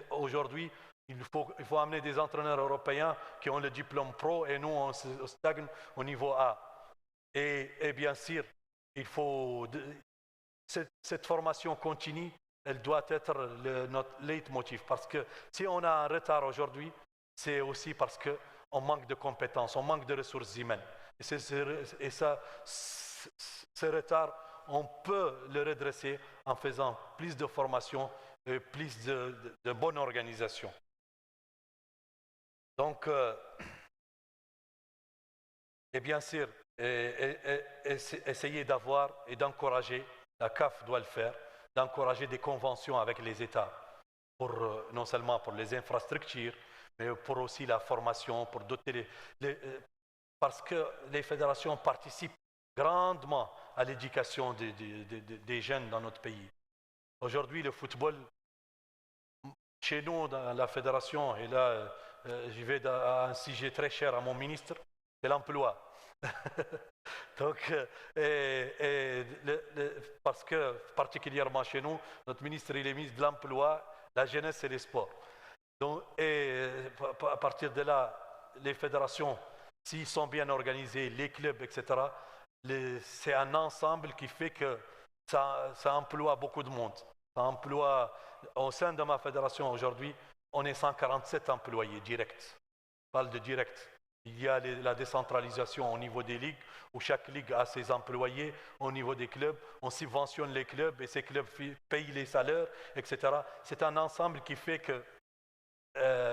aujourd'hui, il faut amener des entraîneurs européens qui ont le diplôme pro et nous, on stagne au niveau A. Et bien sûr, il faut cette formation continue, elle doit être notre leitmotiv. Parce que si on a un retard aujourd'hui, c'est aussi parce qu'on manque de compétences, on manque de ressources humaines. Et ça, ce retard, on peut le redresser en faisant plus de formation et plus de bonne organisation. Donc, et bien sûr, essayer d'avoir et d'encourager, la CAF doit le faire, d'encourager des conventions avec les États, non seulement pour les infrastructures, mais pour aussi la formation, pour doter parce que les fédérations participent grandement à l'éducation des jeunes dans notre pays. Aujourd'hui, le football, chez nous, dans la fédération, et là, je vais à un sujet très cher à mon ministre, c'est l'emploi. Donc, parce que particulièrement chez nous, notre ministre, il est ministre de l'emploi, la jeunesse et les sports. Donc, à partir de là, les fédérations, s'ils sont bien organisés, les clubs, etc., c'est un ensemble qui fait que ça emploie beaucoup de monde. Ça emploie, au sein de ma fédération aujourd'hui, on est 147 employés directs. Je parle de direct. Il y a la décentralisation au niveau des ligues, où chaque ligue a ses employés. Au niveau des clubs, on subventionne les clubs et ces clubs payent les salaires, etc. C'est un ensemble qui fait que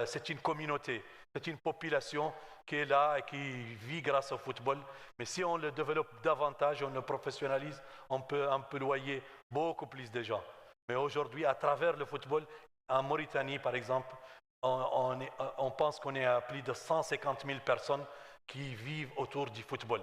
c'est une communauté, c'est une population qui est là et qui vit grâce au football. Mais si on le développe davantage, on le professionnalise, on peut employer beaucoup plus de gens. Mais aujourd'hui, à travers le football, en Mauritanie par exemple, on pense qu'on est à plus de 150 000 personnes qui vivent autour du football.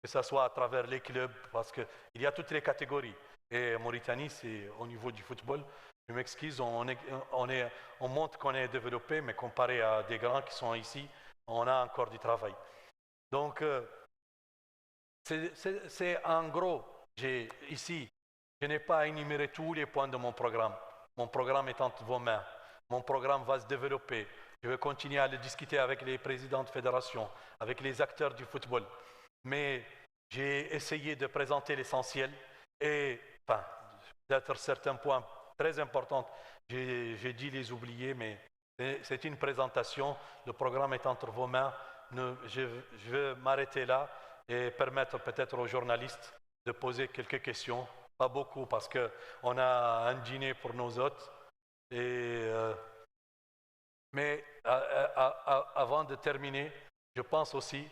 Que ce soit à travers les clubs, parce qu'il y a toutes les catégories. Et en Mauritanie, c'est au niveau du football. Je m'excuse, on montre qu'on est développé, mais comparé à des grands qui sont ici, on a encore du travail. Donc, c'est en gros, ici, je n'ai pas énuméré tous les points de mon programme. Mon programme est entre vos mains. Mon programme va se développer. Je vais continuer à le discuter avec les présidents de fédération, avec les acteurs du football. Mais j'ai essayé de présenter l'essentiel et, peut-être certains points très importants, j'ai dû les oublier, mais c'est une présentation. Le programme est entre vos mains. Je vais m'arrêter là et permettre peut-être aux journalistes de poser quelques questions. Pas beaucoup parce qu'on a un dîner pour nos hôtes. Mais avant de terminer, je pense aussi,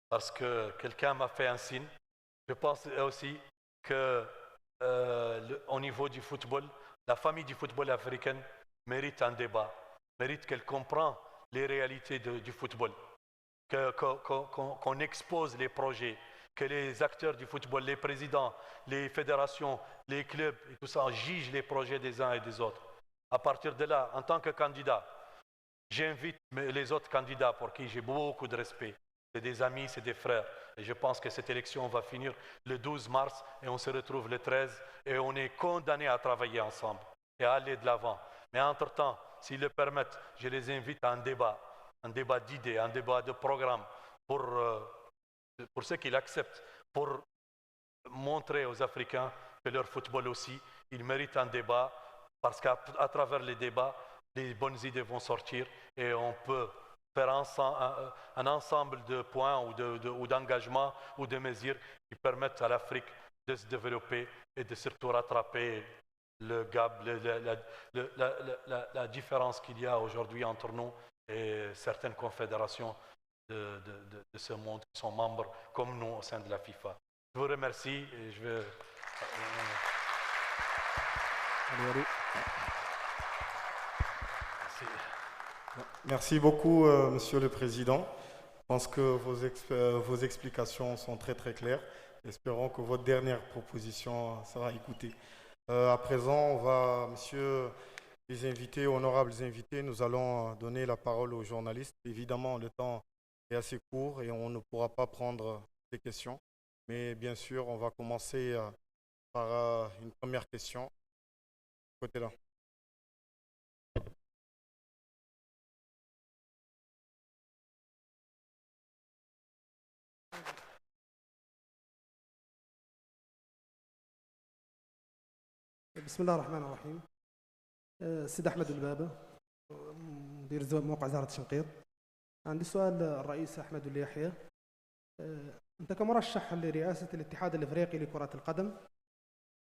parce que quelqu'un m'a fait un signe, je pense aussi qu'au niveau du football, la famille du football africaine mérite un débat, mérite qu'elle comprenne les réalités du football, qu'on expose les projets, que les acteurs du football, les présidents, les fédérations, les clubs et tout ça jugent les projets des uns et des autres. À partir de là, en tant que candidat, j'invite les autres candidats pour qui j'ai beaucoup de respect. C'est des amis, c'est des frères. Et je pense que cette élection va finir le 12 mars et on se retrouve le 13 et on est condamnés à travailler ensemble et à aller de l'avant. Mais entre-temps, s'ils le permettent, je les invite à un débat d'idées, un débat de programme pour ceux qui l'acceptent, pour montrer aux Africains que leur football aussi, il mérite un débat parce qu'à travers les débats, les bonnes idées vont sortir et on peut faire un ensemble de points ou d'engagements ou de mesures qui permettent à l'Afrique de se développer et de surtout rattraper le gap, la différence qu'il y a aujourd'hui entre nous et certaines confédérations de ce monde qui sont membres comme nous au sein de la FIFA. Je vous remercie et je vais... Merci beaucoup, Monsieur le Président. Je pense que vos explications sont très très claires. Espérons que votre dernière proposition sera écoutée. À présent, on va, Monsieur les invités, honorables invités, nous allons donner la parole aux journalistes. Évidemment, le temps est assez court et on ne pourra pas prendre des questions. Mais bien sûr, on va commencer par une première question. Côté-là. بسم الله الرحمن الرحيم. السيد أحمد البابة، مدير موقع زهرة الشنقيط. عندي سؤال الرئيس أحمد اليحيى. أنت كمرشح لرئاسة الاتحاد الإفريقي لكرة القدم،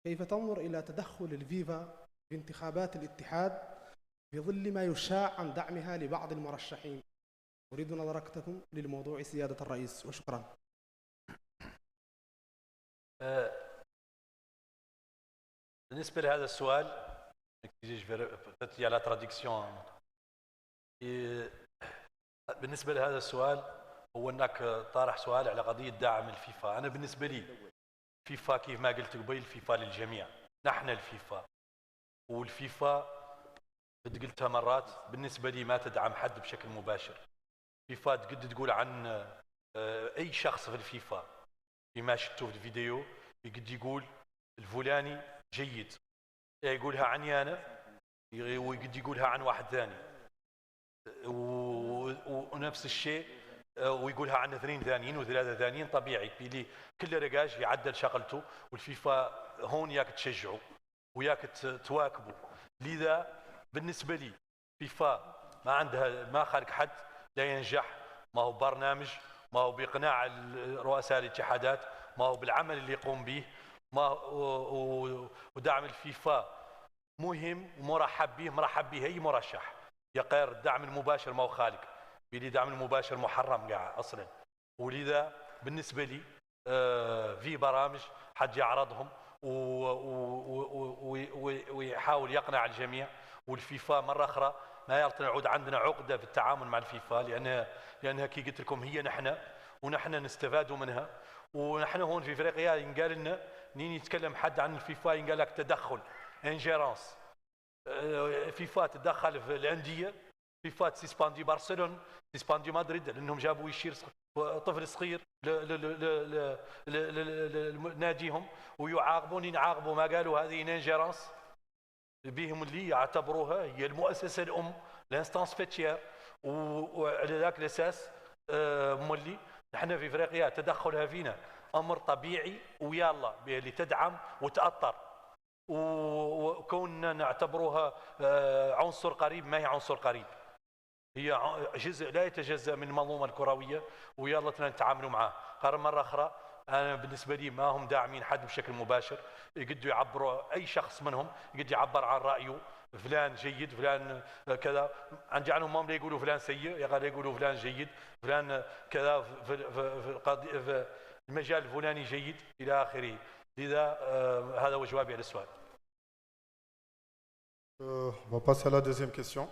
كيف تنظر إلى تدخل الفيفا في انتخابات الاتحاد في ظل ما يشاع عن دعمها لبعض المرشحين؟ أريد نظرتكم للموضوع سيادة الرئيس، وشكرا. بالنسبة لهذا السؤال تأتي على تراديكسيون. بالنسبة لهذا السؤال هو أنك طارح سؤال على قضية دعم الفيفا. أنا بالنسبة لي فيفا كيف ما قلت قبيل، فيفا للجميع، نحن الفيفا. والفيفا قد قلتها مرات بالنسبة لي ما تدعم حد بشكل مباشر. فيفا قد تقول عن أي شخص في الفيفا فيما شفته في الفيديو قد يقول الفلاني جيد، يقولها عني أنا وقد يقولها عن واحد ثاني، ونفس الشيء ويقولها عن اثنين ثانيين وثلاثة ثانيين. طبيعي بيلي كل رقاش يعدل شغلته، والفيفا هون ياك تشجعوا وياك تواكبوا. لذا بالنسبة لي فيفا ما عندها، ما خلق حد لا ينجح، ما هو برنامج، ما هو بإقناع رؤساء الاتحادات، ما هو بالعمل اللي يقوم به، ما ودعم الفيفا مهم ومرحب به، مرحب به أي مرشح. يا غير الدعم المباشر ما هو خالق، بيلي دعم المباشر محرم قاع أصلا. ولذا بالنسبة لي في برامج حد يعرضهم ويحاول يقنع الجميع. والفيفا مرة أخرى ما يعود عندنا عقدة في التعامل مع الفيفا، لأنها كي قلت لكم هي ونحن نستفاد منها. ونحن هون في افريقيا ينقال لنا نين يتكلم حد عن الفيفا ينقال لك تدخل، انجيرانس. فيفا تدخل في الانديه، فيفا تسيسباندي برشلونه، تسيسباندي مدريد لانهم جابوا يشير طفل صغير لناديهم ويعاقبون. ينعاقبوا ما قالوا هذه انجيرانس بهم اللي يعتبروها هي المؤسسه الام، الانستانس فيتيير. وعلى ذاك الاساس مولي نحن في افريقيا تدخلها فينا امر طبيعي، ويلا اللي تدعم وتاثر، وكوننا نعتبروها عنصر قريب. ما هي عنصر قريب، هي جزء لا يتجزا من المنظومه الكرويه، ويلا نتعاملوا معاه. قال مره اخرى انا بالنسبه لي ما هم داعمين حد بشكل مباشر، يقدروا يعبروا اي شخص منهم يقدر يعبر عن رايه، فلان جيد فلان كذا، عندي عنهم هم لا يقولوا فلان سيء، يا غير يقولوا فلان جيد فلان كذا في المجال الفلاني جيد الى اخره. لذا هذا هو جوابي على السؤال. On va passer à la deuxième question.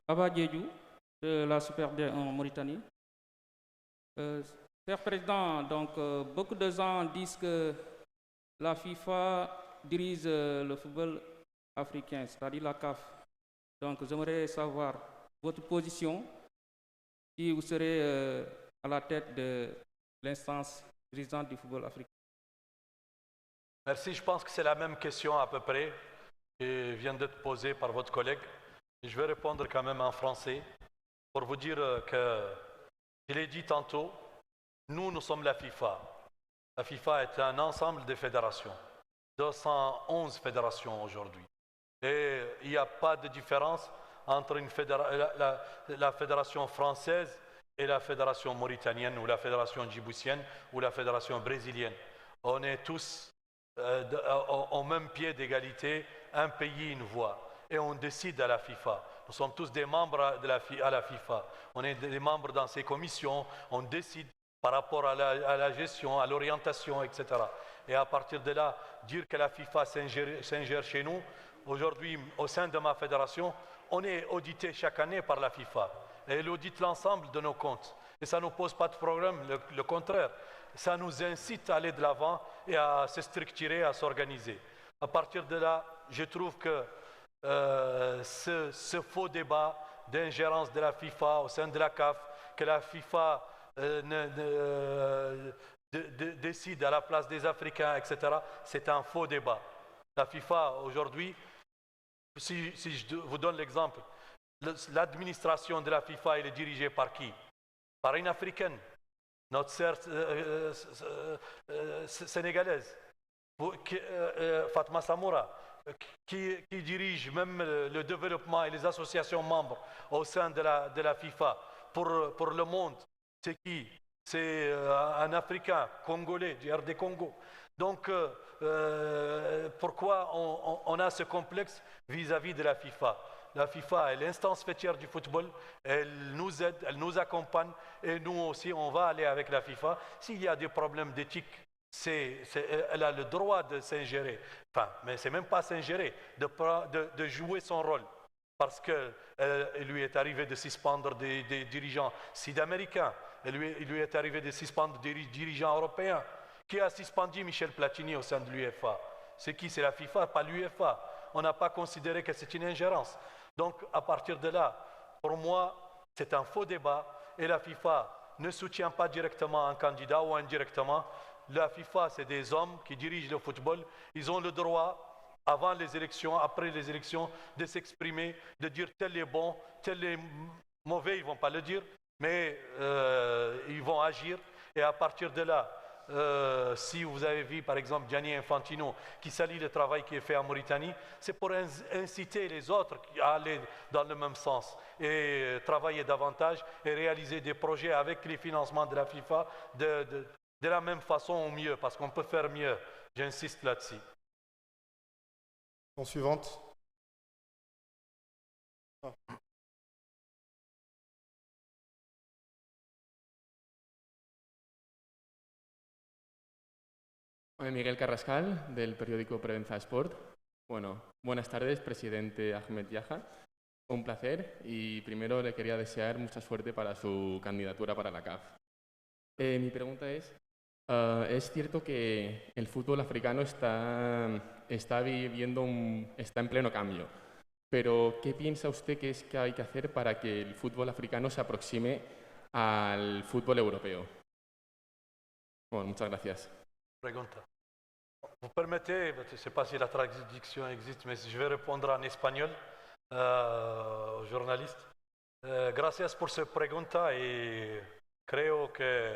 Aba Diédhiou de la Super D en Mauritanie. Cher Président, donc beaucoup de gens disent que la FIFA dirige le football africain, c'est-à-dire la CAF. Donc j'aimerais savoir votre position si vous serez à la tête de l'instance dirigeante du football africain. Merci, je pense que c'est la même question à peu près qui vient d'être posée par votre collègue. Je vais répondre quand même en français pour vous dire que, je l'ai dit tantôt, nous sommes la FIFA. La FIFA est un ensemble de fédérations, 211 fédérations aujourd'hui. Et il n'y a pas de différence entre la fédération française et la fédération mauritanienne ou la fédération djiboutienne ou la fédération brésilienne. On est tous au même pied d'égalité, un pays, une voix. Et on décide à la FIFA. Nous sommes tous des membres à la FIFA. On est des membres dans ces commissions, on décide par rapport à la gestion, à l'orientation, etc. Et à partir de là, dire que la FIFA s'ingère chez nous, aujourd'hui, au sein de ma fédération, on est audité chaque année par la FIFA. Et elle audite l'ensemble de nos comptes. Et ça ne nous pose pas de problème, le contraire. Ça nous incite à aller de l'avant et à se structurer, à s'organiser. À partir de là, je trouve que ce faux débat d'ingérence de la FIFA au sein de la CAF, que la FIFA décide à la place des Africains, etc., c'est un faux débat. La FIFA, aujourd'hui, si je vous donne l'exemple, l'administration de la FIFA, elle est dirigée par qui? Par une Africaine, notre sœur sénégalaise, Fatma Samoura, qui dirige même le développement et les associations membres au sein de la FIFA pour le monde. C'est qui? C'est un Africain congolais, du RD Congo. Donc, pourquoi on a ce complexe vis-à-vis de la FIFA? La FIFA est l'instance fêtière du football, elle nous aide, elle nous accompagne, et nous aussi, on va aller avec la FIFA. S'il y a des problèmes d'éthique, elle a le droit de s'ingérer. Enfin, mais c'est même pas s'ingérer, de jouer son rôle. Parce qu'il lui est arrivé de suspendre des dirigeants sud-américains, il lui est arrivé de suspendre des dirigeants européens. Qui a suspendu Michel Platini au sein de l'UEFA? C'est qui? C'est la FIFA, pas l'UEFA. On n'a pas considéré que c'est une ingérence. Donc, à partir de là, pour moi, c'est un faux débat et la FIFA ne soutient pas directement un candidat ou indirectement. La FIFA, c'est des hommes qui dirigent le football. Ils ont le droit, avant les élections, après les élections, de s'exprimer, de dire tel est bon, tel est mauvais, ils ne vont pas le dire, mais ils vont agir. Et à partir de là, si vous avez vu par exemple Gianni Infantino qui salue le travail qui est fait en Mauritanie, c'est pour inciter les autres à aller dans le même sens et travailler davantage et réaliser des projets avec les financements de la FIFA de la même façon ou mieux, parce qu'on peut faire mieux. J'insiste là-dessus. Suivante. Miguel Carrascal, del periódico Provenza Sport. Bueno, buenas tardes, presidente Ahmed Yaha. Un placer y primero le quería desear mucha suerte para su candidatura para la CAF. Mi pregunta es cierto que el fútbol africano está en pleno cambio, pero ¿qué piensa usted que hay que hacer para que el fútbol africano se aproxime al fútbol europeo? Bueno, muchas gracias. Pregunta. Vous permettez, je ne sais pas si la traduction existe, mais je vais répondre en espagnol aux journalistes. Gracias por su pregunta y creo que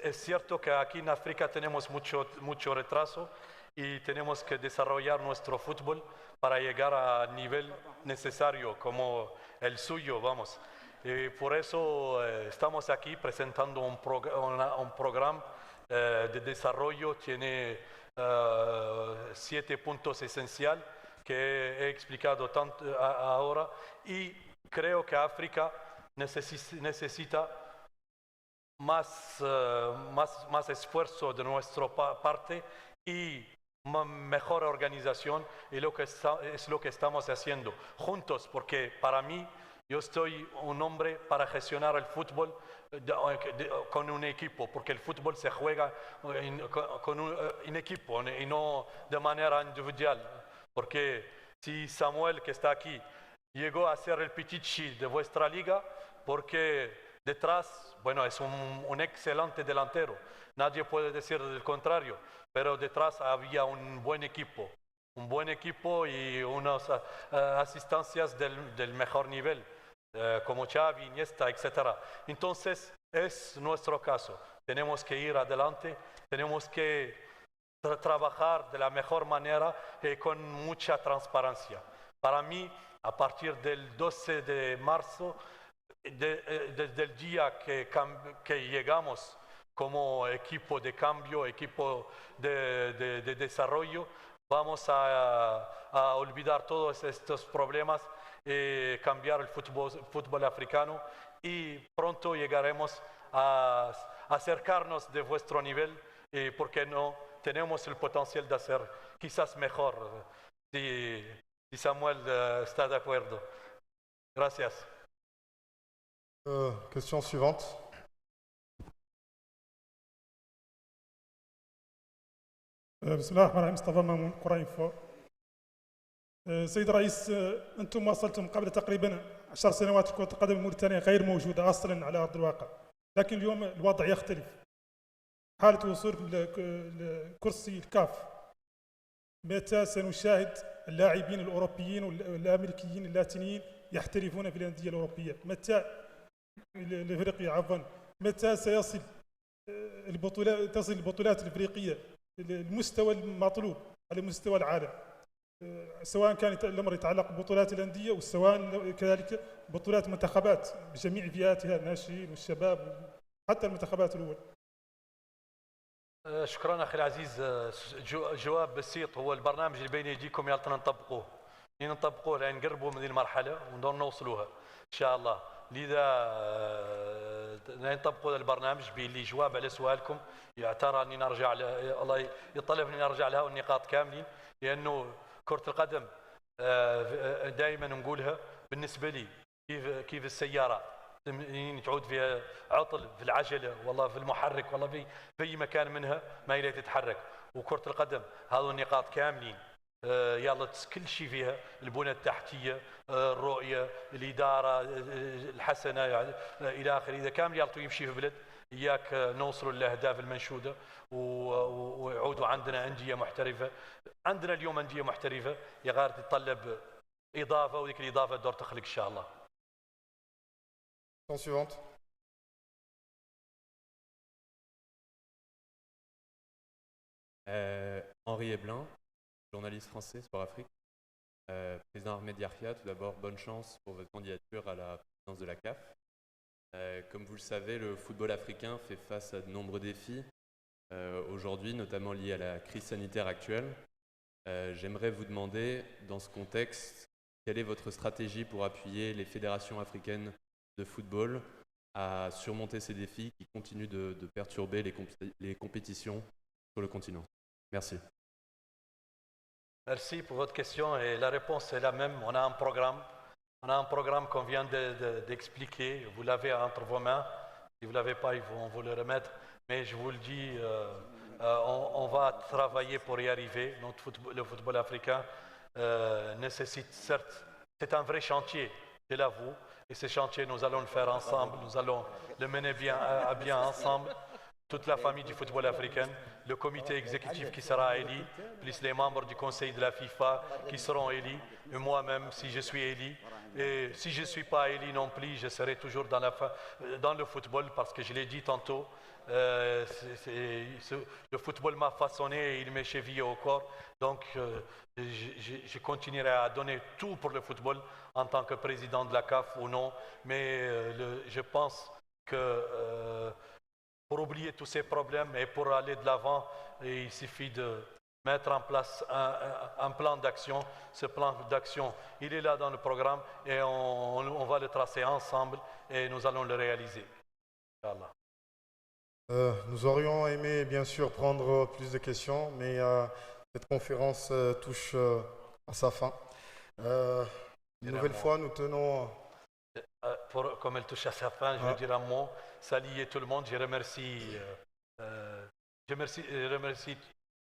es cierto que aquí en África tenemos mucho retraso y tenemos que desarrollar nuestro fútbol para llegar al nivel necesario como el suyo, vamos. Y por eso estamos aquí presentando un programa de desarrollo, tiene 7 puntos esenciales que he explicado tanto ahora, y creo que África necesita más esfuerzo de nuestra parte y mejor organización, y es lo que estamos haciendo juntos, porque para mí yo soy un hombre para gestionar el fútbol con un equipo, porque el fútbol se juega con un equipo y no de manera individual. Porque si Samuel, que está aquí, llegó a ser el Pichichi de vuestra liga, porque detrás, bueno, es un excelente delantero, nadie puede decir del contrario, pero detrás había un buen equipo y unas asistencias del mejor nivel. Como Xavi, Iniesta, etc. Entonces, es nuestro caso. Tenemos que ir adelante, tenemos que trabajar de la mejor manera y con mucha transparencia. Para mí, a partir del 12 de marzo, desde el día que llegamos como equipo de cambio, equipo de desarrollo, vamos a olvidar todos estos problemas, cambiar el fútbol africano, y pronto llegaremos a acercarnos de vuestro nivel, porque no tenemos el potencial de hacer quizás mejor, si Samuel está de acuerdo. Gracias. Question suivante. بسم الله الرحمن الرحيم. مصطفى مامون قريفو. سيد الرئيس، أنتم واصلتم قبل تقريبا 10 سنوات كرة القدم الموريتانية غير موجودة أصلا على أرض الواقع، لكن اليوم الوضع يختلف. حالة وصول لكرسي الكاف، متى سنشاهد اللاعبين الأوروبيين والأمريكيين اللاتينيين يحترفون في الأندية الأوروبية؟ متى الإفريقية عفوا، متى تصل البطولات الإفريقية المستوى المطلوب على مستوى العالم، سواء كان الأمر يتعلق ببطولات الأندية وسواء كذلك بطولات المنتخبات بجميع فئاتها، الناشئين والشباب حتى المنتخبات الأولى. شكرا أخي العزيز. جواب بسيط، هو البرنامج اللي بين يديكم يلا نطبقوه، نطبقوه لأن نقربوا من هذه المرحلة وندور نوصلوها إن شاء الله. لذا نطبقوا البرنامج باللي جواب على سؤالكم يعترى اني نرجع الله يطلب اني نرجع لها والنقاط كاملين، لانه كرة القدم دائما نقولها بالنسبة لي كيف السيارة تعود فيها عطل في العجلة والله في المحرك والله في أي مكان منها ما هي تتحرك، وكرة القدم هذو النقاط كاملين يلا كل شيء فيها، البنى التحتية، الرؤية، الإدارة الحسنة إلى آخره. إذا كامل يلا يمشي في بلد إياك نوصلوا للأهداف المنشودة ويعودوا عندنا أندية محترفة. عندنا اليوم أندية محترفة يا غير تتطلب إضافة، وذيك الإضافة دور تخلق إن شاء الله. Suivante. Henri Eblin, journaliste français, Sport Afrique. Président Ahmed Yahia, tout d'abord, bonne chance pour votre candidature à la présidence de la CAF. Comme vous le savez, le football africain fait face à de nombreux défis aujourd'hui, notamment liés à la crise sanitaire actuelle. J'aimerais vous demander, dans ce contexte, quelle est votre stratégie pour appuyer les fédérations africaines de football à surmonter ces défis qui continuent de perturber les compétitions sur le continent. Merci. Merci pour votre question et la réponse est la même. On a un programme qu'on vient d'expliquer. Vous l'avez entre vos mains. Si vous ne l'avez pas, on vous le remettre. Mais je vous le dis, on va travailler pour y arriver. Le football africain nécessite, certes, c'est un vrai chantier, je l'avoue. Et ce chantier, nous allons le faire ensemble. Nous allons le mener à bien ensemble. Toute la famille du football africain, le comité exécutif qui sera élu, plus les membres du conseil de la FIFA qui seront élus, et moi-même si je suis élu. Et si je ne suis pas élu non plus, je serai toujours dans le football parce que je l'ai dit tantôt, le football m'a façonné et il m'est chevillé au corps. Donc je continuerai à donner tout pour le football en tant que président de la CAF ou non. Mais je pense que pour oublier tous ces problèmes et pour aller de l'avant, il suffit de mettre en place un plan d'action. Ce plan d'action, il est là dans le programme et on va le tracer ensemble et nous allons le réaliser. Inch'Allah. Nous aurions aimé bien sûr prendre plus de questions, mais cette conférence touche à sa fin. Une nouvelle fois, nous tenons... Comme elle touche à sa fin, je veux dire un mot, saluer tout le monde. Je remercie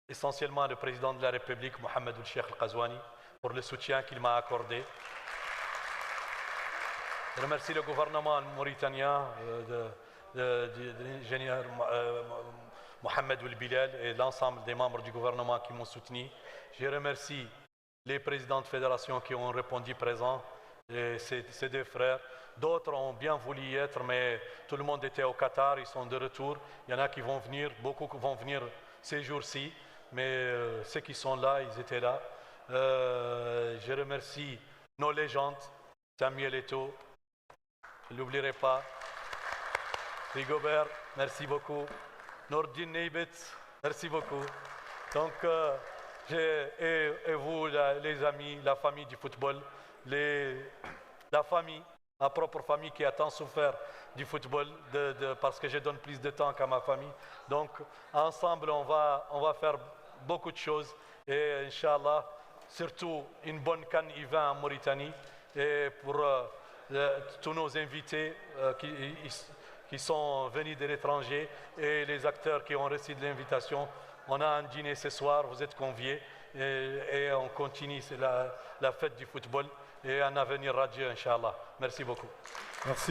essentiellement le président de la République, Mohamed Ould-Cheikh Al-Qazouani, pour le soutien qu'il m'a accordé. Je remercie le gouvernement mauritanien de l'ingénieur Mohamed Ould-Bilal et l'ensemble des membres du gouvernement qui m'ont soutenu. Je remercie les présidents de fédération qui ont répondu présents, et ces deux frères. D'autres ont bien voulu y être, mais tout le monde était au Qatar, ils sont de retour. Il y en a qui vont venir, beaucoup vont venir ces jours-ci, mais ceux qui sont là, ils étaient là. Je remercie nos légendes, Samuel Eto'o, je ne l'oublierai pas. Rigobert, merci beaucoup. Nordine Neibet, merci beaucoup. Donc, et vous, les amis, la famille du football, la famille, ma propre famille qui a tant souffert du football parce que je donne plus de temps qu'à ma famille. Donc, ensemble, on va faire beaucoup de choses et Inch'Allah, surtout une bonne CAN U20 en Mauritanie et pour tous nos invités qui sont venus de l'étranger et les acteurs qui ont reçu de l'invitation. On a un dîner ce soir, vous êtes conviés et on continue la fête du football et un avenir radieux, Inch'Allah. Merci beaucoup. Merci.